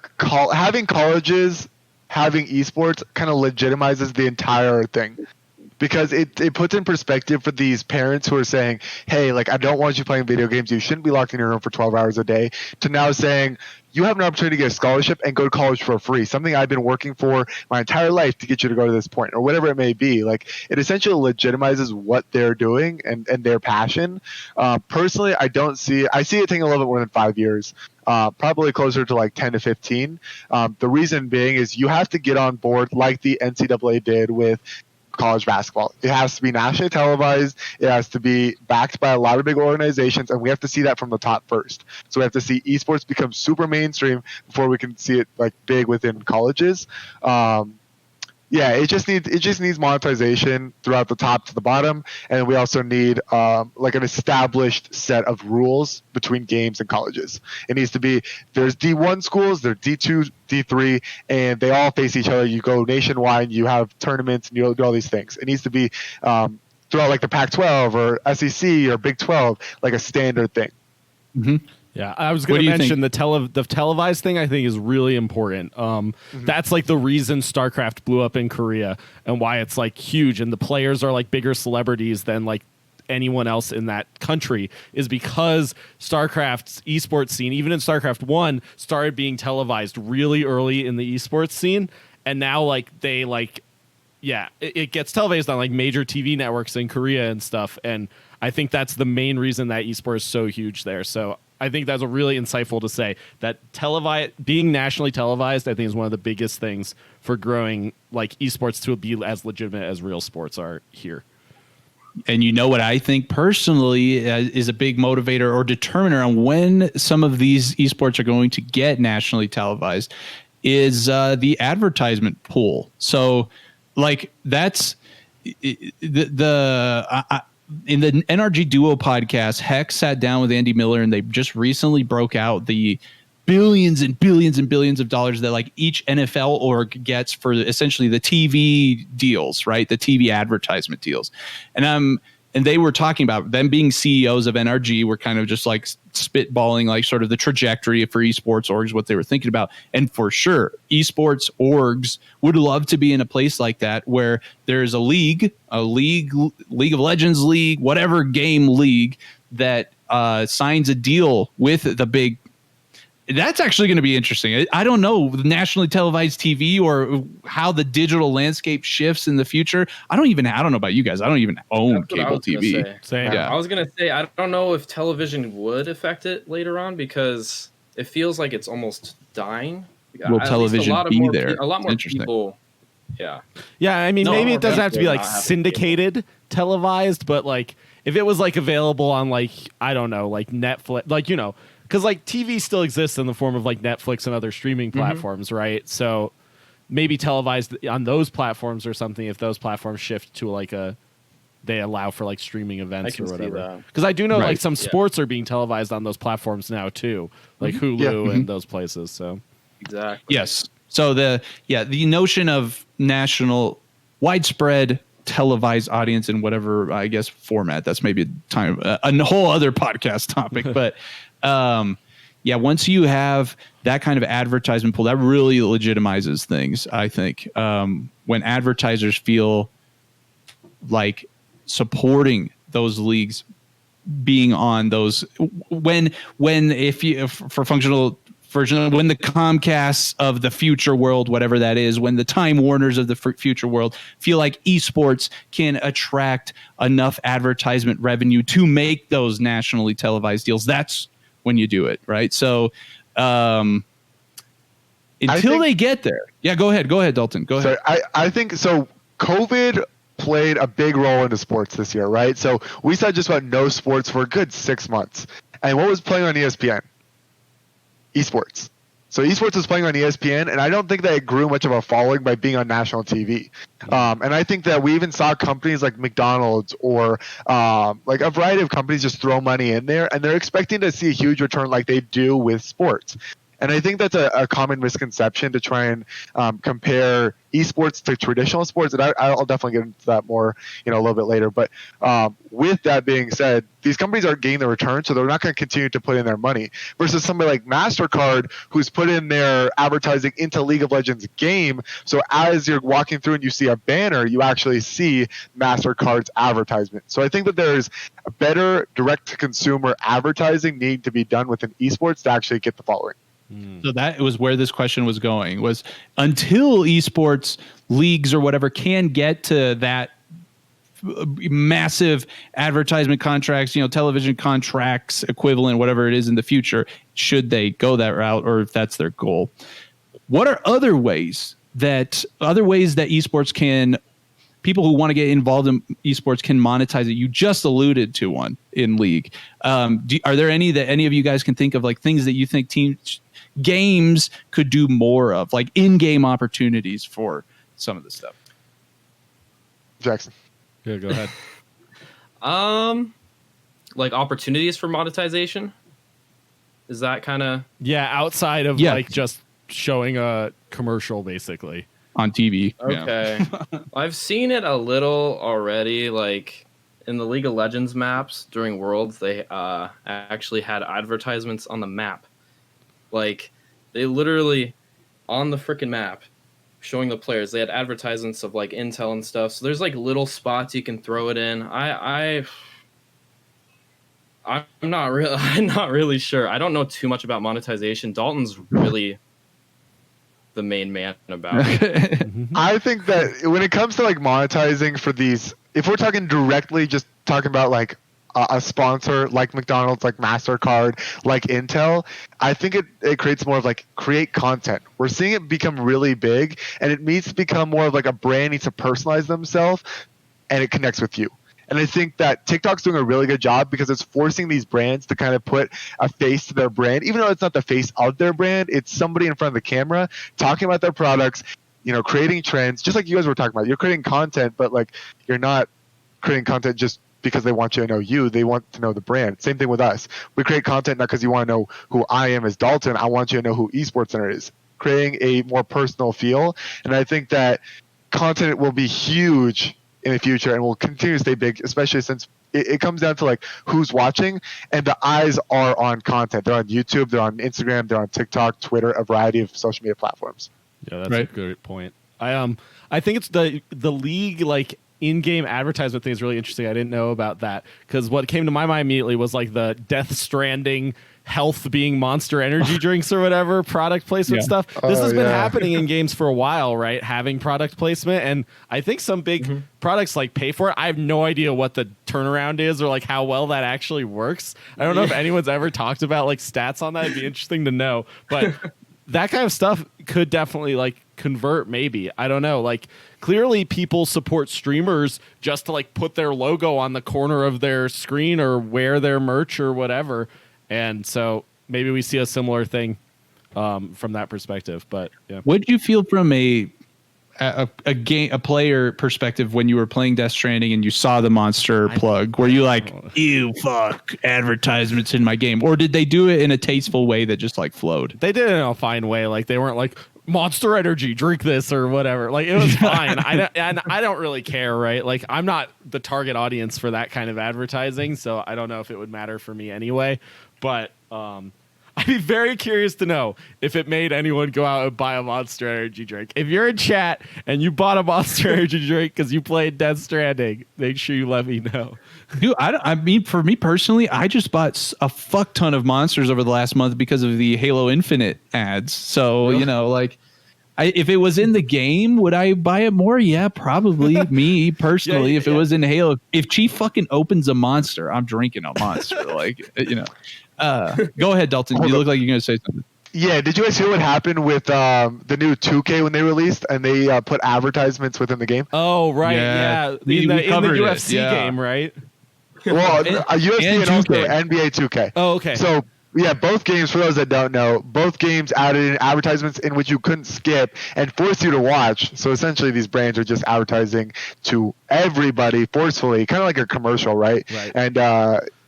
having colleges having esports kind of legitimizes the entire thing, because it puts in perspective for these parents who are saying, hey, like, I don't want you playing video games, you shouldn't be locked in your room for 12 hours a day, to now saying you have an opportunity to get a scholarship and go to college for free, something I've been working for my entire life to get you to go to this point, or whatever it may be. Like, it essentially legitimizes what they're doing and their passion. Personally, I see it taking a little bit more than 5 years. Probably closer to like 10 to 15. The reason being is you have to get on board like the NCAA did with college basketball. It has to be nationally televised. It has to be backed by a lot of big organizations, and we have to see that from the top first. So we have to see esports become super mainstream before we can see it like big within colleges. Yeah, it just needs monetization throughout the top to the bottom, and we also need like an established set of rules between games and colleges. It needs to be, there's D1 schools, there's D2, D3, and they all face each other. You go nationwide, you have tournaments, and you do all these things. It needs to be throughout like the Pac-12 or SEC or Big 12, like a standard thing. Mm-hmm. Yeah, I was going to mention the televised thing. I think is really important. That's like the reason Starcraft blew up in Korea and why it's like huge, and the players are like bigger celebrities than like anyone else in that country, is because Starcraft's esports scene, even in Starcraft 1, started being televised really early in the esports scene, and now like they like, yeah, it gets televised on like major TV networks in Korea and stuff, and I think that's the main reason that esports is so huge there. So I think that's a really insightful to say that being nationally televised, I think, is one of the biggest things for growing like esports to be as legitimate as real sports are here. And you know what I think personally is a big motivator or determiner on when some of these esports are going to get nationally televised is the advertisement pool. So like that's in the NRG Duo podcast, Hex sat down with Andy Miller, and they just recently broke out the billions and billions and billions of dollars that like each NFL org gets for essentially the TV deals, right? The TV advertisement deals. And they were talking about them being CEOs of NRG, were kind of just like spitballing like sort of the trajectory for esports orgs, what they were thinking about. And for sure, esports orgs would love to be in a place like that where there's a league of Legends league, whatever game league that signs a deal with the big. That's actually going to be interesting. I don't know, nationally televised TV or how the digital landscape shifts in the future. I don't know about you guys. I don't even own cable TV. Same. Yeah. I was going to say, I don't know if television would affect it later on, because it feels like it's almost dying. Will television be there? A lot more people. Yeah. Yeah. I mean, maybe it doesn't have to be like syndicated televised, but like if it was like available on like, I don't know, like Netflix, like, you know, because like TV still exists in the form of like Netflix and other streaming platforms, right? So maybe televised on those platforms or something, if those platforms shift to like they allow for like streaming events or whatever. Because I do know like some sports are being televised on those platforms now too, like Hulu and those places. So exactly. Yes. So the notion of national widespread televised audience in whatever, I guess, format, that's maybe a whole other podcast topic, but once you have that kind of advertisement pool, that really legitimizes things, I think. When advertisers feel like supporting those leagues being on those, when for functional version, when the Comcasts of the future world, whatever that is, when the Time Warners of the future world feel like esports can attract enough advertisement revenue to make those nationally televised deals, that's when you do it, right? So until they get there. Yeah, go ahead, Dalton. Go ahead. I think so. COVID played a big role into sports this year, right? So we saw just about no sports for a good 6 months. And what was playing on ESPN? Esports. So esports was playing on ESPN, and I don't think that it grew much of a following by being on national TV. And I think that we even saw companies like McDonald's or like a variety of companies just throw money in there, and they're expecting to see a huge return like they do with sports. And I think that's a common misconception to try and compare esports to traditional sports. And I'll definitely get into that more, a little bit later. But with that being said, these companies are getting the return, so they're not going to continue to put in their money. Versus somebody like MasterCard, who's put in their advertising into League of Legends game. So as you're walking through and you see a banner, you actually see MasterCard's advertisement. So I think that there's a better direct-to-consumer advertising need to be done within esports to actually get the following. So that was where this question was going, was until esports leagues or whatever can get to that massive advertisement contracts, television contracts equivalent, whatever it is in the future, should they go that route or if that's their goal? What are other ways that esports can, people who want to get involved in esports can monetize it? You just alluded to one in League. Are there any that any of you guys can think of, like things that you think games could do more of, like in-game opportunities for some of this stuff? Jackson. Yeah, go ahead. Like opportunities for monetization? Is that kind of... Yeah, outside of like just showing a commercial basically on TV. Okay. I've seen it a little already, like in the League of Legends maps during Worlds, they actually had advertisements on the map. Like, they literally, on the freaking map, showing the players, they had advertisements of, like, intel and stuff. So there's, like, little spots you can throw it in. I'm not really sure. I don't know too much about monetization. Dalton's really the main man about it. I think that when it comes to, like, monetizing for these, if we're talking directly, just talking about, like, a sponsor like McDonald's, like MasterCard, like Intel, I think it creates more of like create content. We're seeing it become really big, and it needs to become more of like a brand needs to personalize themselves, and it connects with you. And I think that TikTok's doing a really good job because it's forcing these brands to kind of put a face to their brand, even though it's not the face of their brand. It's somebody in front of the camera talking about their products, creating trends, just like you guys were talking about. You're creating content, but like you're not creating content just because they want you to know you. They want to know the brand. Same thing with us. We create content not because you want to know who I am as Dalton. I want you to know who ESportsCenter is. Creating a more personal feel. And I think that content will be huge in the future and will continue to stay big, especially since it comes down to like who's watching, and the eyes are on content. They're on YouTube, they're on Instagram, they're on TikTok, Twitter, a variety of social media platforms. Yeah, that's a good point. I think it's the League like in-game advertisement thing is really interesting. I didn't know about that because what came to my mind immediately was like the Death Stranding health being Monster Energy drinks or whatever product placement stuff. This has been happening in games for a while, right? Having product placement, and I think some big products like pay for it. I have no idea what the turnaround is or like how well that actually works. I don't know if anyone's ever talked about like stats on that. It'd be interesting to know, but that kind of stuff could definitely like convert. Maybe, I don't know, like clearly people support streamers just to like put their logo on the corner of their screen or wear their merch or whatever. And so maybe we see a similar thing from that perspective. But yeah, what did you feel from a player perspective when you were playing Death Stranding and you saw the monster plug? Were you like, ew, fuck, advertisements in my game? Or did they do it in a tasteful way that just like flowed? They did it in a fine way. Like they weren't like, Monster Energy, drink this or whatever. Like it was fine. I don't really care, right? Like I'm not the target audience for that kind of advertising, so I don't know if it would matter for me anyway. But I'd be very curious to know if it made anyone go out and buy a Monster Energy drink. If you're in chat and you bought a Monster Energy drink because you played Death Stranding, make sure you let me know. Dude, I mean, for me personally, I just bought a fuck ton of monsters over the last month because of the Halo Infinite ads. So, like, if it was in the game, would I buy it more? Yeah, probably. Me personally, if it was in Halo, if Chief fucking opens a monster, I'm drinking a monster. Go ahead, Dalton. You look like you're going to say something. Yeah, did you guys hear what happened with the new 2K when they released and they put advertisements within the game? Oh, right. Yeah. In the UFC game, right? Well, UFC and also NBA 2K. Oh, okay. So Yeah, both games, for those that don't know, both games added in advertisements in which you couldn't skip and force you to watch. So essentially, these brands are just advertising to everybody forcefully, kind of like a commercial, right? Right. And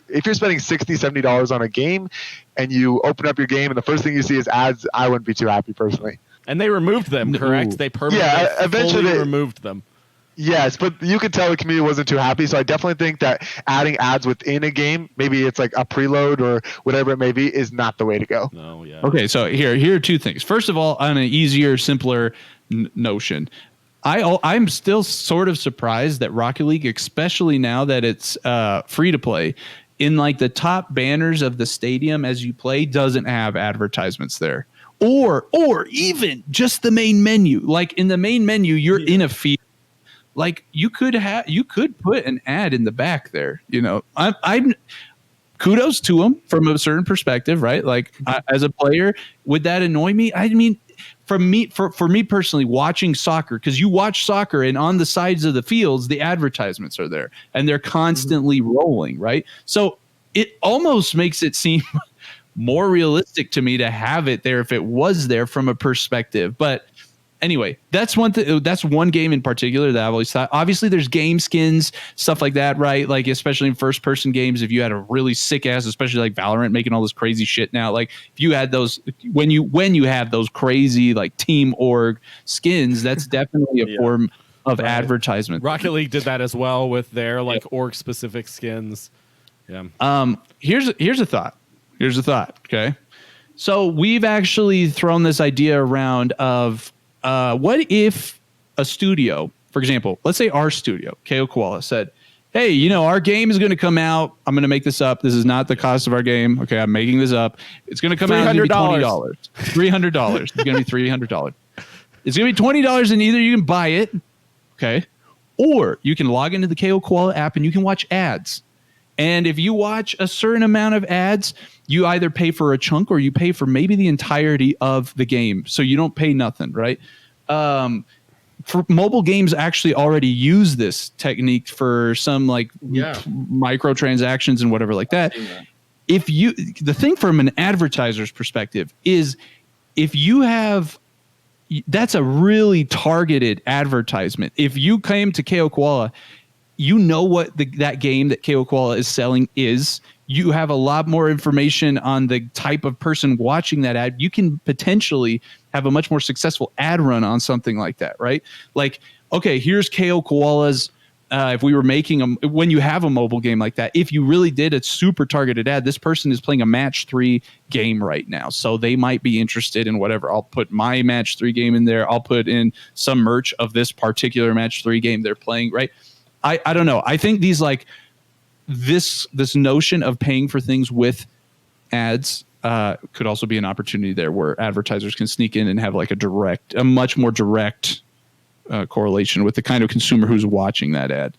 if you're spending $60, $70 on a game and you open up your game and the first thing you see is ads, I wouldn't be too happy personally. And they removed them, correct? Ooh. They permanently eventually removed them. Yes, but you could tell the community wasn't too happy. So I definitely think that adding ads within a game, maybe it's like a preload or whatever it may be, is not the way to go. No, yeah. Okay, so here are two things. First of all, on an easier, simpler notion, I'm still sort of surprised that Rocket League, especially now that it's free to play, in like the top banners of the stadium as you play, doesn't have advertisements there. Or even just the main menu. Like in the main menu, you're in a field. Like you could put an ad in the back there. You know, I'm kudos to them from a certain perspective, right? Like as a player, would that annoy me? I mean, for me personally, watching soccer, because you watch soccer and on the sides of the fields, the advertisements are there and they're constantly rolling, right? So it almost makes it seem more realistic to me to have it there if it was there from a perspective. But anyway, that's one game in particular that I've always thought. Obviously, there's game skins, stuff like that, right? Like especially in first-person games, if you had a really sick ass, especially like Valorant making all this crazy shit now. Like if you had those, when you have those crazy like team org skins, that's definitely a form of advertisement. Rocket League did that as well with their like org-specific skins. Yeah. Here's a thought. Okay, so we've actually thrown this idea around of. What if a studio, for example, let's say our studio, KO Koala, said, hey, you know, our game is going to come out. I'm going to make this up. This is not the cost of our game. Okay, I'm making this up. It's going to come out. It's going to be $20. $300. It's going to be $300. It's going to be $20, and either you can buy it, okay, or you can log into the KO Koala app and you can watch ads. And if you watch a certain amount of ads, you either pay for a chunk or you pay for maybe the entirety of the game. So you don't pay nothing, right? For mobile games actually already use this technique for some like microtransactions and whatever like that. The thing from an advertiser's perspective is if you have, that's a really targeted advertisement. If you came to KO Koala, you know what that game that KO Koala is selling is. You have a lot more information on the type of person watching that ad. You can potentially have a much more successful ad run on something like that, right? Like, okay, here's KO Koala's. If we were making when you have a mobile game like that, if you really did a super targeted ad, this person is playing a match 3 game right now. So they might be interested in whatever. I'll put my match 3 game in there. I'll put in some merch of this particular match 3 game they're playing, right? I don't know. I think these like this notion of paying for things with ads could also be an opportunity there where advertisers can sneak in and have like a much more direct correlation with the kind of consumer who's watching that ad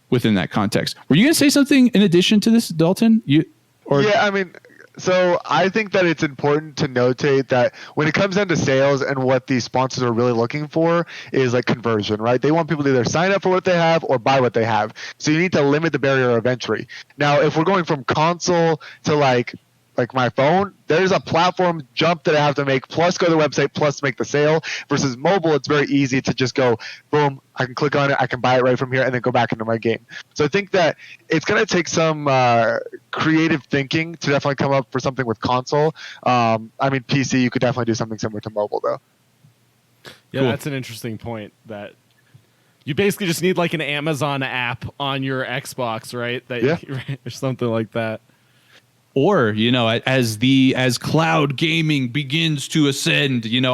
within that context. Were you going to say something in addition to this, Dalton? Yeah, I mean, so I think that it's important to notate that when it comes down to sales and what these sponsors are really looking for is like conversion, right? They want people to either sign up for what they have or buy what they have. So you need to limit the barrier of entry. Now, if we're going from console to like my phone, there's a platform jump that I have to make, plus go to the website, plus make the sale. Versus mobile, it's very easy to just go, boom, I can click on it, I can buy it right from here, and then go back into my game. So I think that it's going to take some creative thinking to definitely come up for something with console. I mean, PC, you could definitely do something similar to mobile, though. Yeah, cool. That's an interesting point. That you basically just need like an Amazon app on your Xbox, right? Or something like that. Or, you know, as cloud gaming begins to ascend, you know,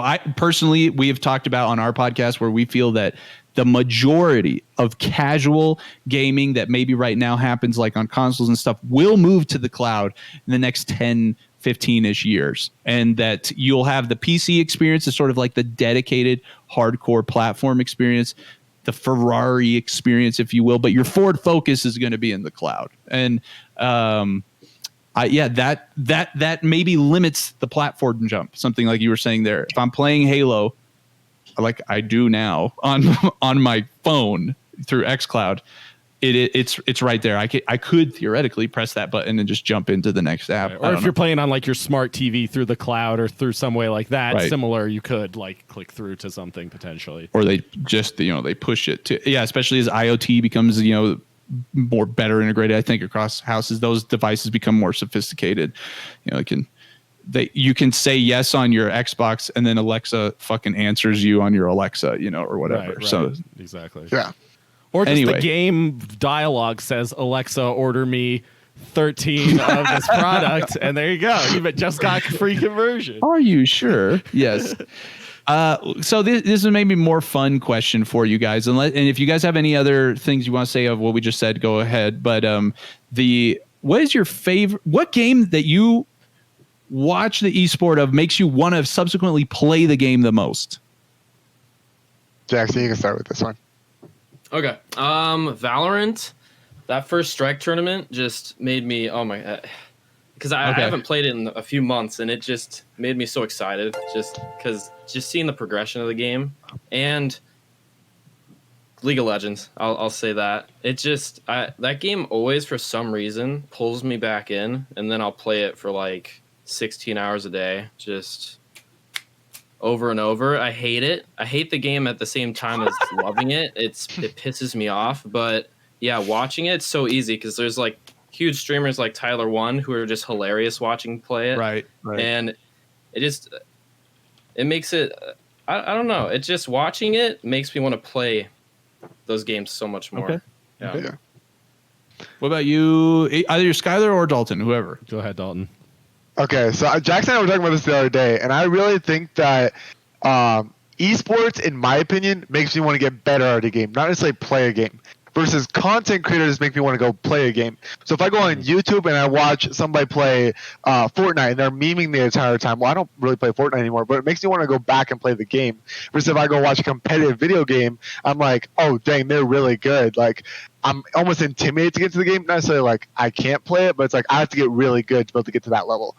we have talked about on our podcast where we feel that the majority of casual gaming that maybe right now happens like on consoles and stuff will move to the cloud in the next 10, 15-ish years. And that you'll have the PC experience as sort of like the dedicated hardcore platform experience, the Ferrari experience, if you will, but your forward focus is going to be in the cloud. And, that maybe limits the platform jump. Something like you were saying there. If I'm playing Halo, like I do now on my phone through xCloud, it's right there. I could theoretically press that button and just jump into the next app. Right. Or if you're playing on like your smart TV through the cloud or through some way like that, similar, you could like click through to something potentially. Or they just they push it to especially as IoT becomes more better integrated. I think across houses, those devices become more sophisticated. You can say yes on your Xbox and then Alexa fucking answers you on your Alexa, or whatever. Right. So exactly. Yeah. Or just the game dialogue says, Alexa, order me 13 of this product. And there you go. You just got free conversion. Are you sure? Yes. So this is maybe more fun question for you guys. And if you guys have any other things you want to say of what we just said, go ahead. But what is your favorite, what game that you watch the esport of makes you want to subsequently play the game the most? Jackson, you can start with this one. Okay. Valorant, that first strike tournament just made me, oh my god, because I haven't played it in a few months, and it just made me so excited just because seeing the progression of the game. And League of Legends, I'll say that. It just, that game always for some reason pulls me back in, and then I'll play it for like 16 hours a day, just over and over. I hate it. I hate the game at the same time as loving it. It pisses me off. But yeah, watching it's so easy because there's like huge streamers like Tyler One who are just hilarious watching play it. Right. And it makes it. I don't know. It just watching it makes me want to play those games so much more. Okay. Yeah. What about you? Either Skylar or Dalton, whoever. Go ahead, Dalton. Okay, so Jackson and I were talking about this the other day, and I really think that esports, in my opinion, makes me want to get better at a game, not necessarily play a game. Versus content creators make me want to go play a game. So if I go on YouTube and I watch somebody play Fortnite and they're memeing the entire time, well, I don't really play Fortnite anymore, but it makes me want to go back and play the game. Versus if I go watch a competitive video game, I'm like, oh, dang, they're really good. Like, I'm almost intimidated to get to the game. Not necessarily like I can't play it, but it's like I have to get really good to be able to get to that level.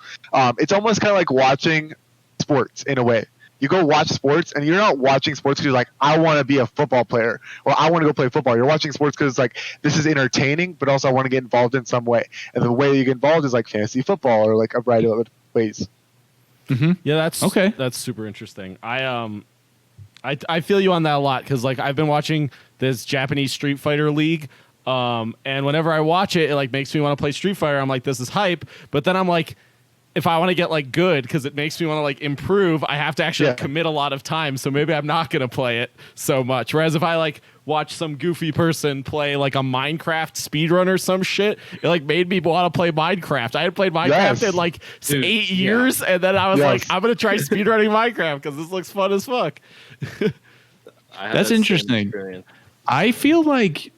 It's almost kind of like watching sports in a way. You go watch sports, and you're not watching sports because you're like, I want to be a football player, or I want to go play football. You're watching sports because it's like, this is entertaining, but also I want to get involved in some way. And the way you get involved is like fantasy football or like a variety of other ways. Mm-hmm. Yeah, that's okay. That's super interesting. I feel you on that a lot because like I've been watching this Japanese Street Fighter League, and whenever I watch it, it like makes me want to play Street Fighter. I'm like, this is hype, but then I'm like, if I want to get like good, because it makes me want to like improve, I have to actually commit a lot of time. So maybe I'm not going to play it so much. Whereas if I like watch some goofy person play like a Minecraft speedrun or some shit, it like made me want to play Minecraft. I had played Minecraft in like 8 years, and then I was like, I'm going to try speedrunning Minecraft because this looks fun as fuck. That's interesting. I feel like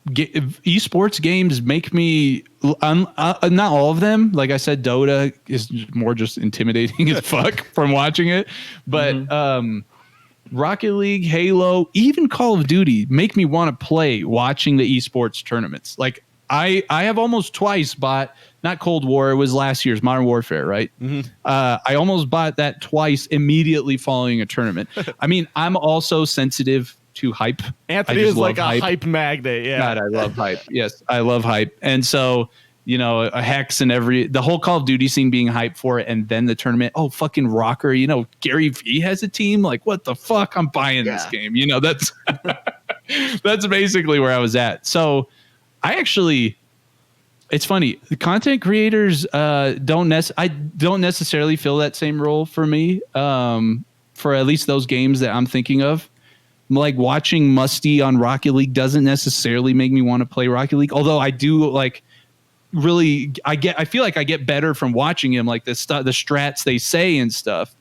esports games make me not all of them, like I said, Dota is more just intimidating as fuck from watching it, but Rocket League, Halo, even Call of Duty make me want to play watching the esports tournaments. Like I have almost twice bought, not Cold War, it was last year's Modern Warfare, right? I almost bought that twice immediately following a tournament. I mean, I'm also sensitive to hype. Anthony is like a hype magnet. Yeah. God, I love hype. Yes, I love hype. And so, a Hex and the whole Call of Duty scene being hyped for it, and then the tournament, oh, fucking rocker, Gary V has a team. Like, what the fuck? I'm buying this game. That's that's basically where I was at. So it's funny. The content creators don't necessarily fill that same role for me, for at least those games that I'm thinking of. Like watching Musty on Rocket League doesn't necessarily make me want to play Rocket League. Although I do like really, I feel like I get better from watching him, like the strats they say and stuff.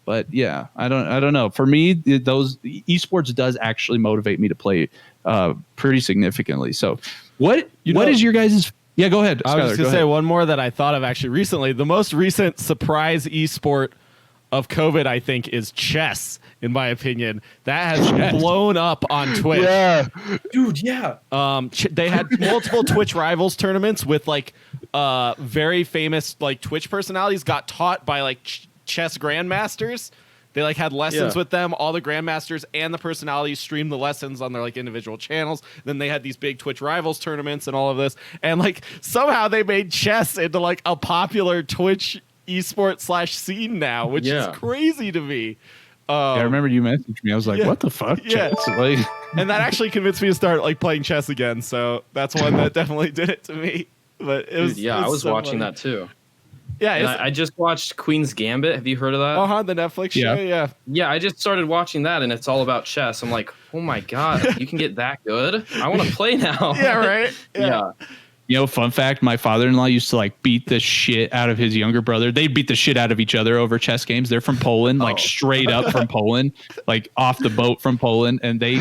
But yeah, I don't know. For me, those esports does actually motivate me to play pretty significantly. So what is your guys'? Yeah, go ahead. I was just gonna say one more that I thought of actually recently. The most recent surprise esport of COVID, I think, is chess. In my opinion, that has blown up on Twitch. Yeah, dude. Yeah. They had multiple Twitch rivals tournaments with like very famous like Twitch personalities got taught by like chess grandmasters. They like had lessons Yeah. with them. All the grandmasters and the personalities streamed the lessons on their like individual channels. Then they had these big Twitch Rivals tournaments and all of this. And like somehow they made chess into like a popular Twitch esports / scene now, which is crazy to me. I remember you messaged me. I was like, "What the fuck?" Yeah. Chess? Like, And that actually convinced me to start like playing chess again. So that's one that definitely did it to me. But it was Dude, I was so watching funny. that too. Yeah, And I just watched Queen's Gambit. Have you heard of that? the Netflix show. Yeah. Yeah, I just started watching that, and it's all about chess. I'm like, oh my god, you can get that good? I want to play now. Yeah, right. Yeah. you know, fun fact: my father-in-law used to like beat the shit out of his younger brother. They'd beat the shit out of each other over chess games. They're from Poland, like straight up from Poland, like off the boat from Poland, and they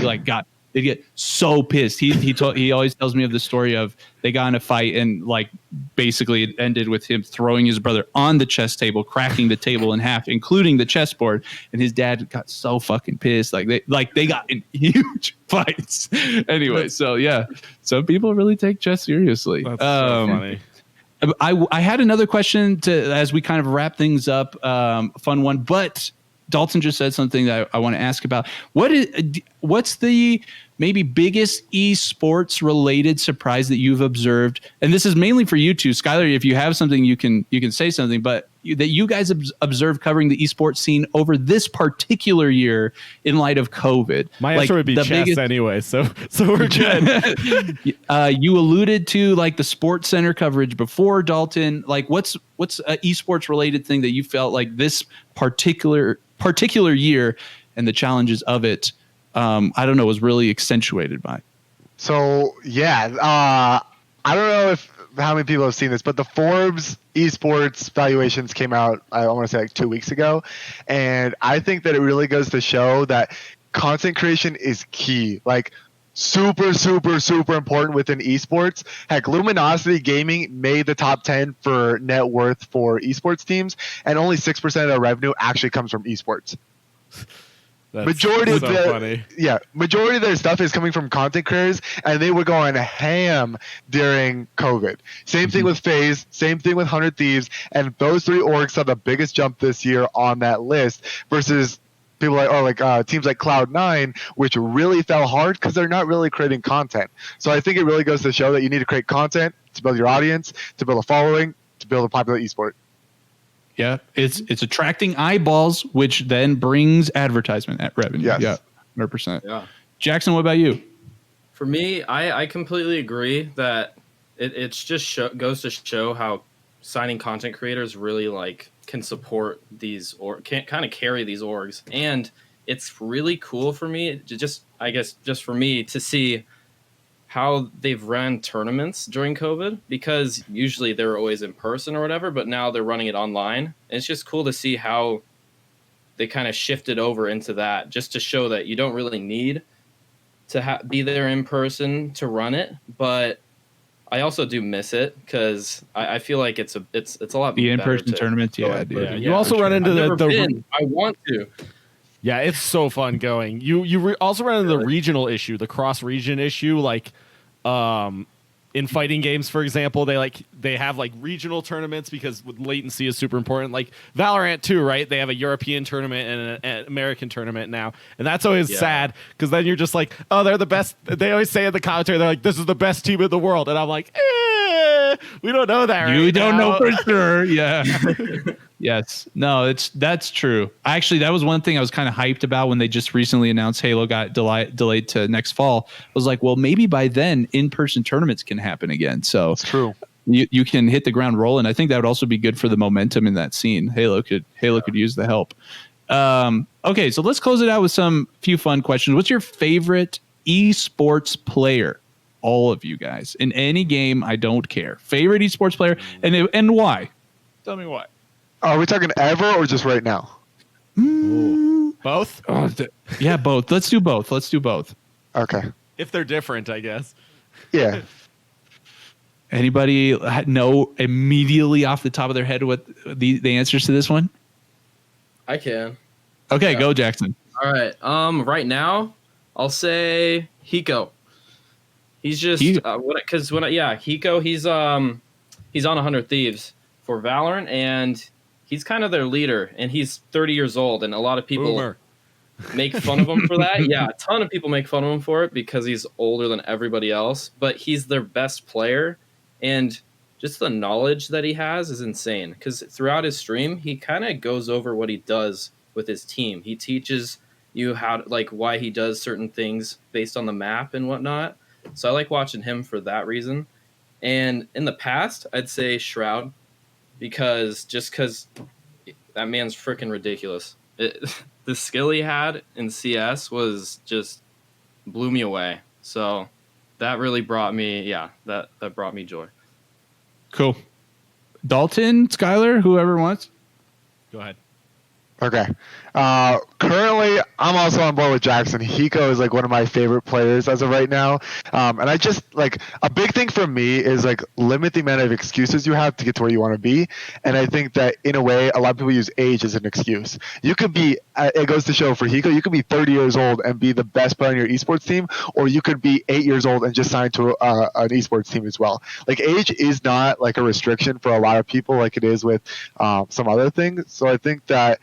get so pissed. He always tells me of the story of they got in a fight and like basically it ended with him throwing his brother on the chess table, cracking the table in half, including the chessboard. And his dad got so fucking pissed. They got in huge fights. Anyway, so yeah, some people really take chess seriously. That's so funny. I had another question as we kind of wrap things up. A fun one, but Dalton just said something that I want to ask about. What's the maybe biggest esports related surprise that you've observed? And this is mainly for you two, Skylar. If you have something, you can say something. But that you guys observed covering the esports scene over this particular year in light of COVID. My answer would be chess anyway, so we're good. You alluded to like the Sports Center coverage before, Dalton. Like, what's an esports related thing that you felt like this particular year and the challenges of it, I don't know, was really accentuated by? So yeah, I don't know how many people have seen this, but the Forbes esports valuations came out, I want to say like 2 weeks ago. And I think that it really goes to show that content creation is key. Like super, super, super important within esports. Heck, Luminosity Gaming made the top 10 for net worth for esports teams, and only 6% of their revenue actually comes from esports. Majority of their stuff is coming from content creators, and they were going ham during COVID. Same thing with FaZe, same thing with 100 Thieves, and those three orgs saw the biggest jump this year on that list versus people like teams like Cloud9, which really fell hard because they're not really creating content. So I think it really goes to show that you need to create content to build your audience, to build a following, to build a popular esport. Yeah, it's attracting eyeballs, which then brings advertisement at revenue. Yes. Yeah, 100%. Yeah. Jackson, what about you? For me, I completely agree that it's just goes to show how signing content creators really like can support these or can kind of carry these orgs. And it's really cool for me just for me to see how they've run tournaments during COVID, because usually they're always in person or whatever, but now they're running it online. And it's just cool to see how they kind of shifted over into that, just to show that you don't really need to be there in person to run it. But I also do miss it because I feel like it's a lot The better in-person tournaments, yeah, dude. You also run into I want to. Yeah, it's so fun going. You also run into the regional issue, the cross-region issue. Like, in fighting games, for example, they have like regional tournaments because latency is super important. Like Valorant too, right? They have a European tournament and an American tournament now, and that's always sad because then you're just like, oh, they're the best. They always say in the commentary, they're like, this is the best team in the world, and I'm like, we don't know that. You right don't now. know for sure. Yeah. Yes. No, that's true. Actually, that was one thing I was kind of hyped about when they just recently announced Halo got delayed to next fall. I was like, well, maybe by then in-person tournaments can happen again. So It's true. You can hit the ground rolling. I think that would also be good for the momentum in that scene. Halo could use the help. Okay, so let's close it out with some few fun questions. What's your favorite esports player? All of you guys in any game, I don't care. Favorite esports player and why? Tell me why. Are we talking ever or just right now? Both? Yeah, both. Let's do both. Okay. If they're different, I guess. Yeah. Anybody know immediately off the top of their head what the answers to this one? I can. Okay, go Jackson. All right. Right now, I'll say Hiko. He's just Hiko. He's on 100 Thieves for Valorant, and he's kind of their leader, and he's 30 years old, and a lot of people Boomer. make fun of him for that. Yeah, a ton of people make fun of him for it because he's older than everybody else, but he's their best player, and just the knowledge that he has is insane because throughout his stream, he kind of goes over what he does with his team. He teaches you how to, like, why he does certain things based on the map and whatnot. So I like watching him for that reason. And in the past, I'd say Shroud because that man's freaking ridiculous. The skill he had in CS was just blew me away. So that really brought me, that brought me joy. Cool. Dalton, Skylar, whoever wants. Go ahead. Okay. Currently, I'm also on board with Jackson. Hiko is like one of my favorite players as of right now. And I just like a big thing for me is like limit the amount of excuses you have to get to where you want to be. And I think that in a way, a lot of people use age as an excuse. You could be, it goes to show for Hiko, you could be 30 years old and be the best player on your esports team, or you could be 8 years old and just sign to an esports team as well. Like age is not like a restriction for a lot of people like it is with some other things. So I think that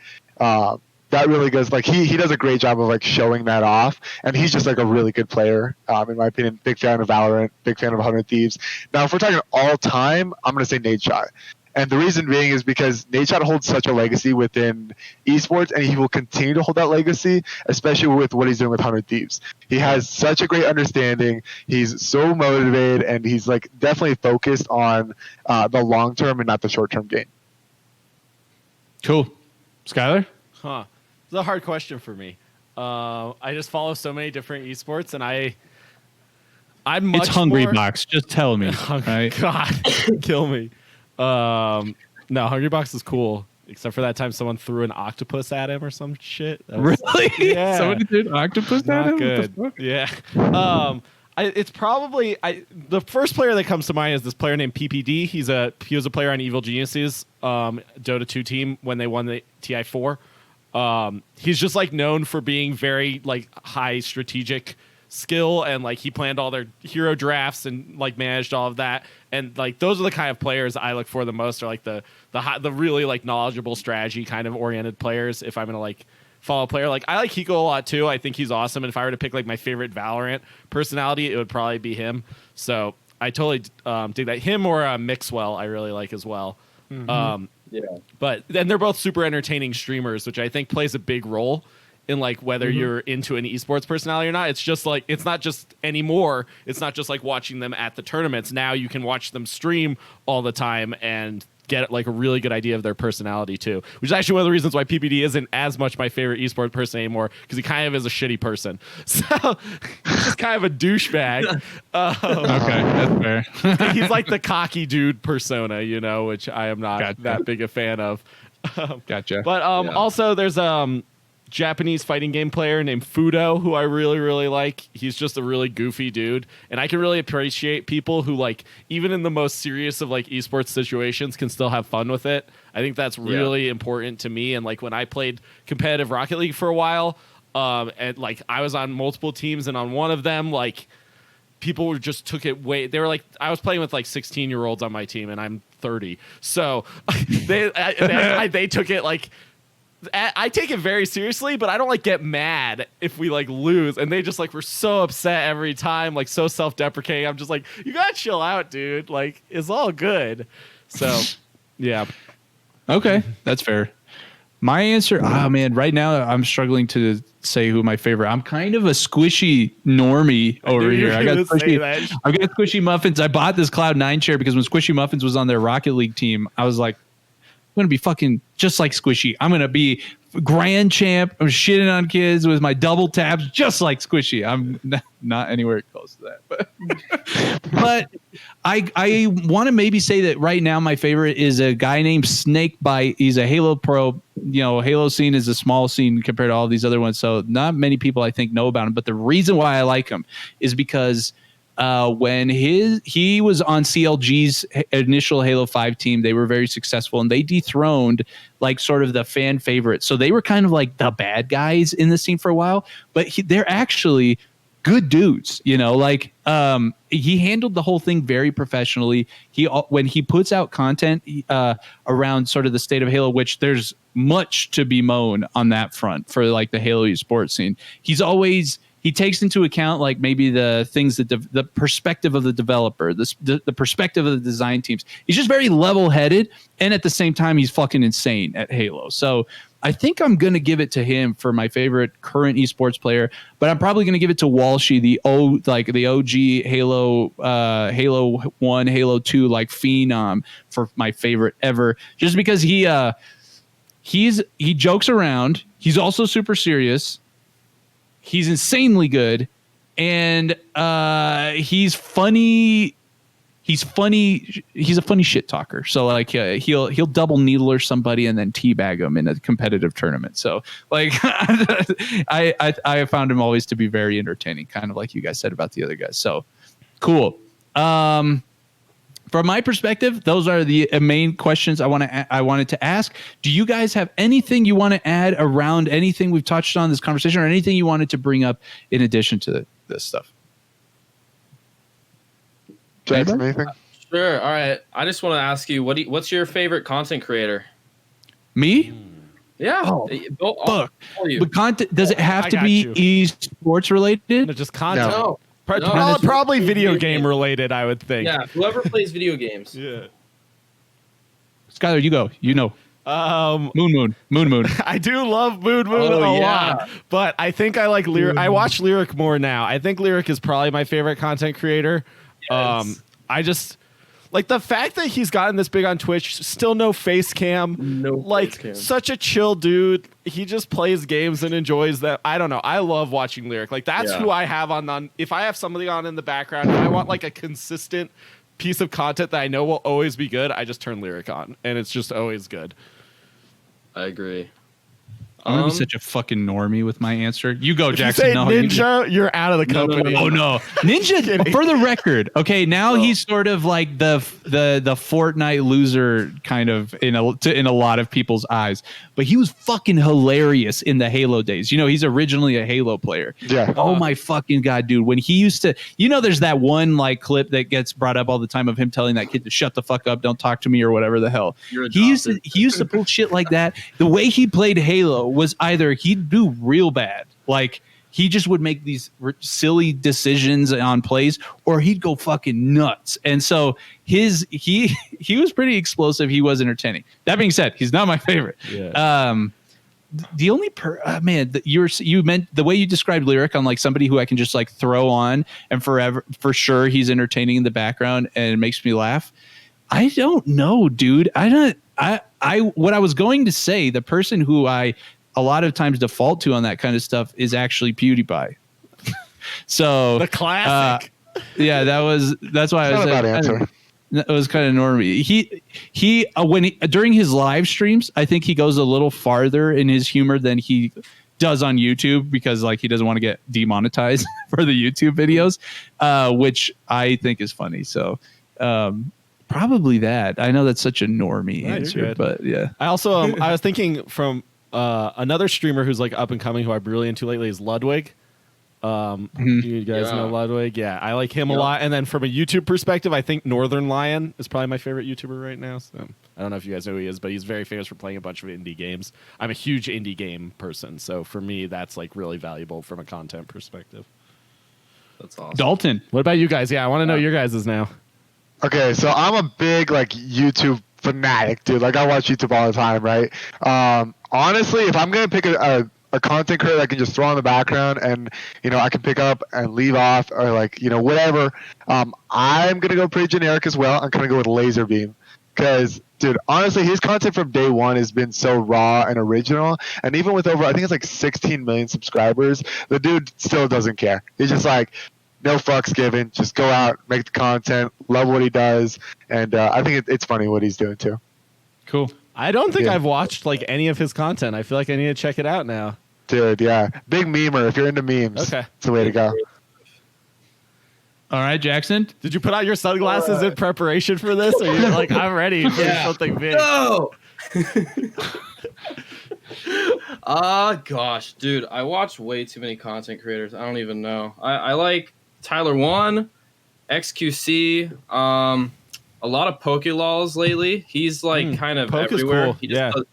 that really goes like he does a great job of like showing that off, and he's just like a really good player in my opinion. Big fan of Valorant, big fan of 100 Thieves. Now if we're talking all time, I'm gonna say Nadeshot, and the reason being is because Nadeshot holds such a legacy within esports, and he will continue to hold that legacy, especially with what he's doing with 100 Thieves. He has such a great understanding, he's so motivated, and he's like definitely focused on the long term and not the short term gain. Cool. Skylar? Huh. It's a hard question for me. I just follow so many different esports, and I'm much It's Hungry more... Box. Just tell me. Right? God, kill me. No, Hungry Box is cool, except for that time someone threw an octopus at him or some shit. Really? Yeah. Somebody did octopus at him? Not good. Yeah. It's probably the first player that comes to mind is this player named PPD. He was a player on Evil Geniuses Dota 2 team when they won the TI4. He's just like known for being very like high strategic skill, and like he planned all their hero drafts and like managed all of that. And like those are the kind of players I look for the most, are like the really like knowledgeable strategy kind of oriented players. If I'm gonna like follow a player, like I like Hiko a lot too. I think he's awesome. And if I were to pick like my favorite Valorant personality, it would probably be him. So I totally dig that. Him or Mixwell I really like as well. Yeah. But then they're both super entertaining streamers, which I think plays a big role in like whether you're into an esports personality or not. It's just like, it's not just anymore. It's not just like watching them at the tournaments. Now you can watch them stream all the time and get like a really good idea of their personality too, which is actually one of the reasons why PPD isn't as much my favorite esports person anymore, because he kind of is a shitty person. So he's just kind of a douchebag. Okay, that's fair. He's like the cocky dude persona, you know, which I am not that big a fan of. Gotcha. But also there's Japanese fighting game player named Fudo, who I really, really like. He's just a really goofy dude. And I can really appreciate people who, like, even in the most serious of, like, esports situations can still have fun with it. I think that's really important to me. And, like, when I played competitive Rocket League for a while, and, like, I was on multiple teams, and on one of them, like, people just took it way... They were, like... I was playing with, like, 16-year-olds on my team, and I'm 30. So they took it, like... I take it very seriously, but I don't like get mad if we like lose, and they just like were so upset every time, like so self-deprecating. I'm just like, you gotta chill out, dude. Like, it's all good. So yeah. Okay, that's fair. My answer, man, right now I'm struggling to say who my favorite. I'm kind of a squishy normie over here. I got squishy muffins. I bought this Cloud9 chair because when Squishy Muffins was on their Rocket League team, I was like, I'm going to be fucking just like Squishy. I'm going to be grand champ. I'm shitting on kids with my double taps, just like Squishy. I'm not anywhere close to that. But I want to maybe say that right now my favorite is a guy named Snakebite. He's a Halo pro. You know, Halo scene is a small scene compared to all these other ones. So not many people, I think, know about him. But the reason why I like him is because when he was on CLG's initial Halo 5 team, they were very successful, and they dethroned like sort of the fan favorite. So they were kind of like the bad guys in the scene for a while, but they're actually good dudes, you know, like he handled the whole thing very professionally. When he puts out content around sort of the state of Halo, which there's much to be mown on that front for like the Halo esports scene. He takes into account like maybe the things that the perspective of the developer, the perspective of the design teams. He's just very level headed, and at the same time, he's fucking insane at Halo. So I think I'm gonna give it to him for my favorite current esports player, but I'm probably gonna give it to Walshy, the OG Halo 1, Halo 2 like phenom for my favorite ever, just because he jokes around. He's also super serious. He's insanely good, and he's funny. He's funny. He's a funny shit talker. So like he'll double needler somebody and then teabag him in a competitive tournament. So like I found him always to be very entertaining, kind of like you guys said about the other guys. So cool. From my perspective, those are the main questions I wanted to ask. Do you guys have anything you want to add around anything we've touched on in this conversation, or anything you wanted to bring up in addition to this stuff? Jackson, anything? Sure. All right. I just want to ask you, what's your favorite content creator? Me? Yeah. Oh, All you. But content, does it have to be esports related? No, just content. No. Probably video game related, I would think. Yeah, whoever plays video games. Yeah. Skylar, you go. You know. Moon. I do love Moon a lot, but I think I like Lyric. I watch Lyric more now. I think Lyric is probably my favorite content creator. Yes. I just like the fact that he's gotten this big on Twitch. Still no face cam. Such a chill dude. He just plays games and enjoys that. I don't know. I love watching Lyric. Like that's who I have on. If I have somebody on in the background, and I want like a consistent piece of content that I know will always be good, I just turn Lyric on, and it's just always good. I agree. I'm gonna be such a fucking normie with my answer. You go, If Jackson. you say Ninja, you're out of the company. Oh no, Ninja. For the record, okay, now he's sort of like the Fortnite loser kind of in a lot of people's eyes. But he was fucking hilarious in the Halo days. You know, he's originally a Halo player. Yeah. Oh my fucking god, dude! When he used to, you know, there's that one like clip that gets brought up all the time of him telling that kid to shut the fuck up, don't talk to me, or whatever the hell. He used to pull shit like that. The way he played Halo was either he'd do real bad, like he just would make these silly decisions on plays, or he'd go fucking nuts. And so he was pretty explosive. He was entertaining. That being said, he's not my favorite. Yeah. The only you meant the way you described Lyric on like somebody who I can just like throw on and for sure he's entertaining in the background and it makes me laugh. I don't know, dude. What I was going to say, the person who I a lot of times default to on that kind of stuff is actually PewDiePie. So The classic. That's why Not a bad answer. It was kind of normy. He during his live streams, I think he goes a little farther in his humor than he does on YouTube, because like he doesn't want to get demonetized for the YouTube videos, which I think is funny. So probably that. I know that's such a normie answer, but yeah. I also I was thinking from another streamer who's like up and coming who I'm really into lately is Ludwig. You guys know Ludwig? Yeah, I like him a lot. And then from a YouTube perspective, I think Northern Lion is probably my favorite YouTuber right now. So I don't know if you guys know who he is, but he's very famous for playing a bunch of indie games. I'm a huge indie game person, so for me, that's like really valuable from a content perspective. That's awesome. Dalton, what about you guys? Yeah, I want to know your guys' now. Okay, so I'm a big like YouTube fanatic, dude. Like I watch YouTube all the time, right? Honestly, if I'm gonna pick a content creator I can just throw in the background and I can pick up and leave off, or like whatever, I'm gonna go pretty generic as well. I'm gonna go with Laserbeam, because dude, honestly, his content from day one has been so raw and original, and even with over, I think it's like 16 million subscribers, the dude still doesn't care. He's just like, no fucks given, just go out, make the content, love what he does, and I think it's funny what he's doing too. Cool. I don't think I've watched like any of his content. I feel like I need to check it out now. Dude, yeah. Big memer. If you're into memes, okay, it's the way to go. All right, Jackson. Did you put on your sunglasses in preparation for this? Or you're like, I'm ready for something big? No! Gosh, dude, I watch way too many content creators. I don't even know. I like Tyler One, XQC, a lot of PokeLols lately. He's like kind of Poke is everywhere. cool. He just Yeah. does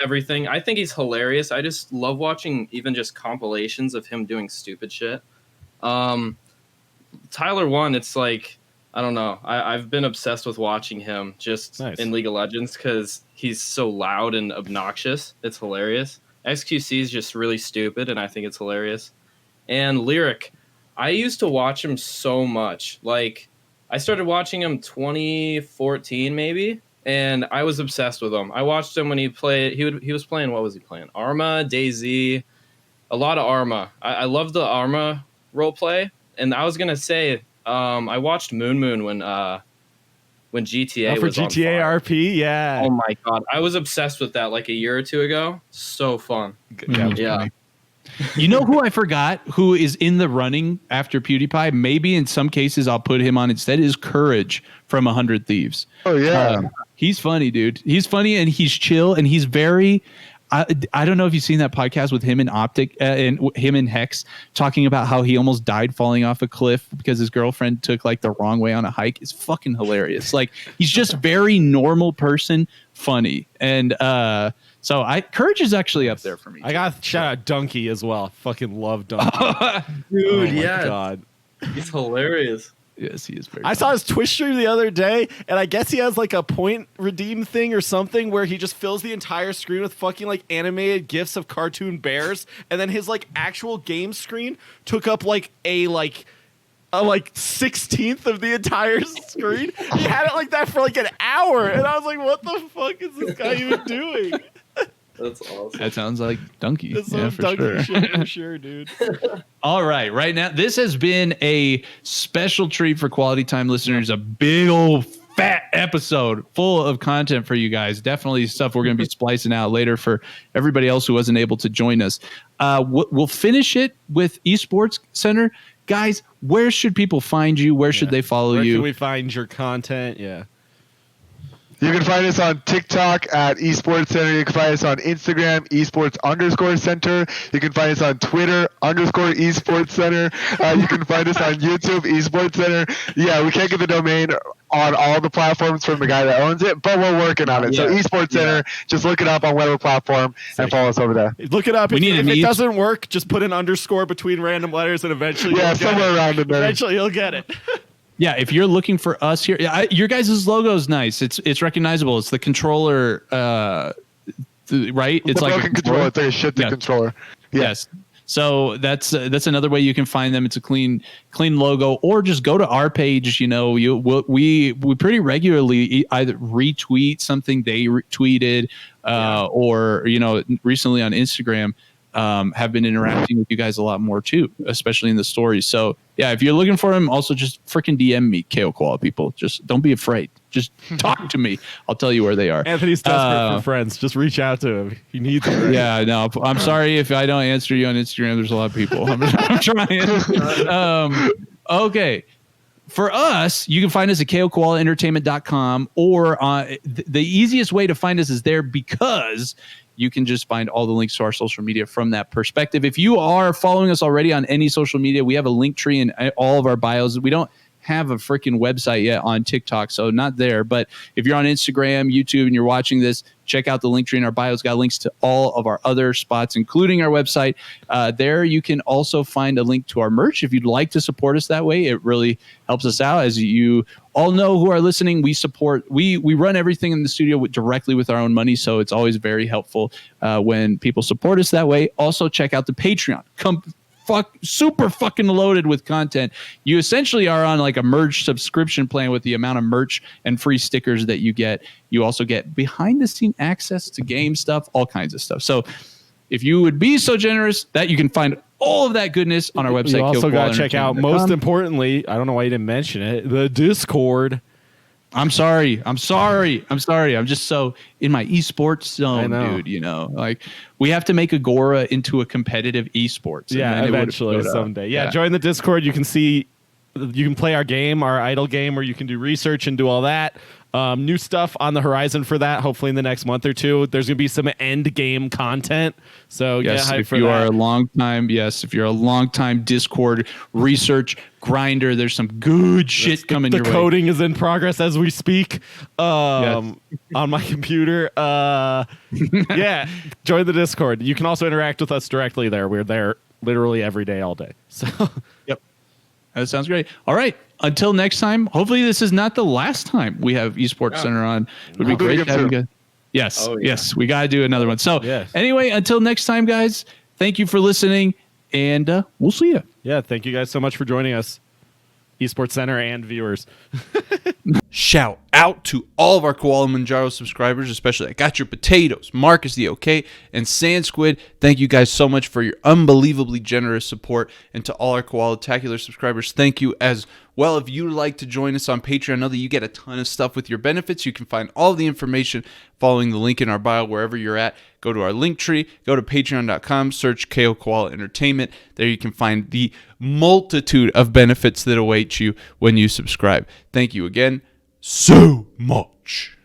everything. I think he's hilarious. I just love watching even just compilations of him doing stupid shit. Tyler One, it's like, I don't know. I've been obsessed with watching him just Nice. in League of Legends because he's so loud and obnoxious. It's hilarious. XQC is just really stupid, and I think it's hilarious. And Lyric, I used to watch him so much. Like, I started watching him 2014 maybe, and I was obsessed with him. I watched him when he played. He was playing. What was he playing? Arma, DayZ, a lot of Arma. I love the Arma role play. And I was gonna say, I watched Moon when GTA for was on GTA fire. RP, yeah. Oh my god, I was obsessed with that like a year or two ago. So fun. Yeah. You know who I forgot who is in the running after PewDiePie? Maybe in some cases I'll put him on instead. Is Courage from 100 Thieves. Oh yeah. He's funny, dude. He's funny and he's chill and he's very. I don't know if you've seen that podcast with him and Optic and him and Hex talking about how he almost died falling off a cliff because his girlfriend took like the wrong way on a hike. It's fucking hilarious. Like he's just very normal person, funny. And so Courage is actually up there for me. I got shout out Donkey as well. Fucking love Donkey. Dude, Oh my yeah. God. He's hilarious. Yes, he is very I saw his Twitch stream the other day, and I guess he has like a point redeem thing or something where he just fills the entire screen with fucking like animated gifs of cartoon bears, and then his like actual game screen took up like a 16th of the entire screen. He had it like that for like an hour, and I was like, "What the fuck is this guy even doing?" That's awesome. That sounds like Donkey. It's Yeah, some for Donkey sure. shit for sure, dude. All right now, this has been a special treat for Quality Time listeners. A big old fat episode full of content for you guys. Definitely stuff we're going to be splicing out later for everybody else who wasn't able to join us. We'll finish it with Esports Center. Guys, where should people find you? Where should they follow Where you? can we find your content? Yeah. You can find us on TikTok at Esports Center. You can find us on Instagram, Esports_Center. You can find us on Twitter, _Esports Center. You can find us on YouTube, Esports Center. Yeah, we can't get the domain on all the platforms from the guy that owns it, but we're working on it. So Esports Center, just look it up on whatever platform and follow us over there. Look it up. We If, need if an it doesn't work, just put an underscore between random letters, and eventually, Yeah, you'll get somewhere it. around in there. Eventually, you'll get it. Yeah, if you're looking for us here, your guys' logo is nice. It's recognizable. It's the controller, right? It's like a broken controller. It's like a shit Yeah. controller. Yeah. Yes. So that's another way you can find them. It's a clean logo, or just go to our page. You know, we pretty regularly either retweet something they tweeted, or recently on Instagram. Have been interacting with you guys a lot more too, especially in the stories. So yeah, if you're looking for him, also just freaking DM me, KO Koala people. Just don't be afraid. Just talk to me. I'll tell you where they are. Anthony's desperate for friends. Just reach out to him. He needs it. Right? Yeah, no, I'm sorry if I don't answer you on Instagram. There's a lot of people. I'm trying. Okay. For us, you can find us at kokoalaentertainment.com, or the easiest way to find us is there, because you can just find all the links to our social media from that perspective. If you are following us already on any social media, we have a link tree in all of our bios. We don't have a freaking website yet on TikTok, so not there. But if you're on Instagram, YouTube, and you're watching this, check out the link tree in our bio. It's got links to all of our other spots, including our website. There you can also find a link to our merch if you'd like to support us that way. It really helps us out. As you all know who are listening, we run everything in the studio directly with our own money, so it's always very helpful when people support us that way. Also, check out the Patreon. Super fucking loaded with content. You essentially are on like a merge subscription plan with the amount of merch and free stickers that you get. You also get behind the scene access to game stuff, all kinds of stuff. So if you would be so generous, that you can find all of that goodness on our website. You also got to check out, most importantly, I don't know why you didn't mention it, the Discord. I'm sorry. I'm just so in my esports zone, dude. You know, like we have to make Agora into a competitive esports. Yeah, eventually someday. Yeah, join the Discord. You can see, you can play our game, our idle game, where you can do research and do all that. New stuff on the horizon for that. Hopefully in the next month or two, there's gonna be some end game content. So Yes, get hyped if for you that. are a if you're a long time Discord research grinder, there's some good shit coming your the way. coding is in progress as we speak Yes. on my computer. Yeah, join the Discord. You can also interact with us directly there. We're there literally every day, all day. So Yep. That sounds great. All right. Until next time, hopefully this is not the last time we have Esports Center on. It would be We'll do it great again to have you soon. guys. Yes. Oh, yeah. Yes. We got to do another one. So Yes. anyway, until next time, guys, thank you for listening, and we'll see you. yeah, thank you guys so much for joining us, Esports Center and viewers. Shout out to all of our Koala Manjaro subscribers, especially I Got Your Potatoes, Marcus the OK, and Sand Squid. Thank you guys so much for your unbelievably generous support. And to all our Koala-tacular subscribers, thank you as well. If you'd like to join us on Patreon, I know that you get a ton of stuff with your benefits. You can find all the information following the link in our bio wherever you're at. Go to our link tree, go to patreon.com, search KO Koala Entertainment. There you can find the multitude of benefits that await you when you subscribe. Thank you again so much.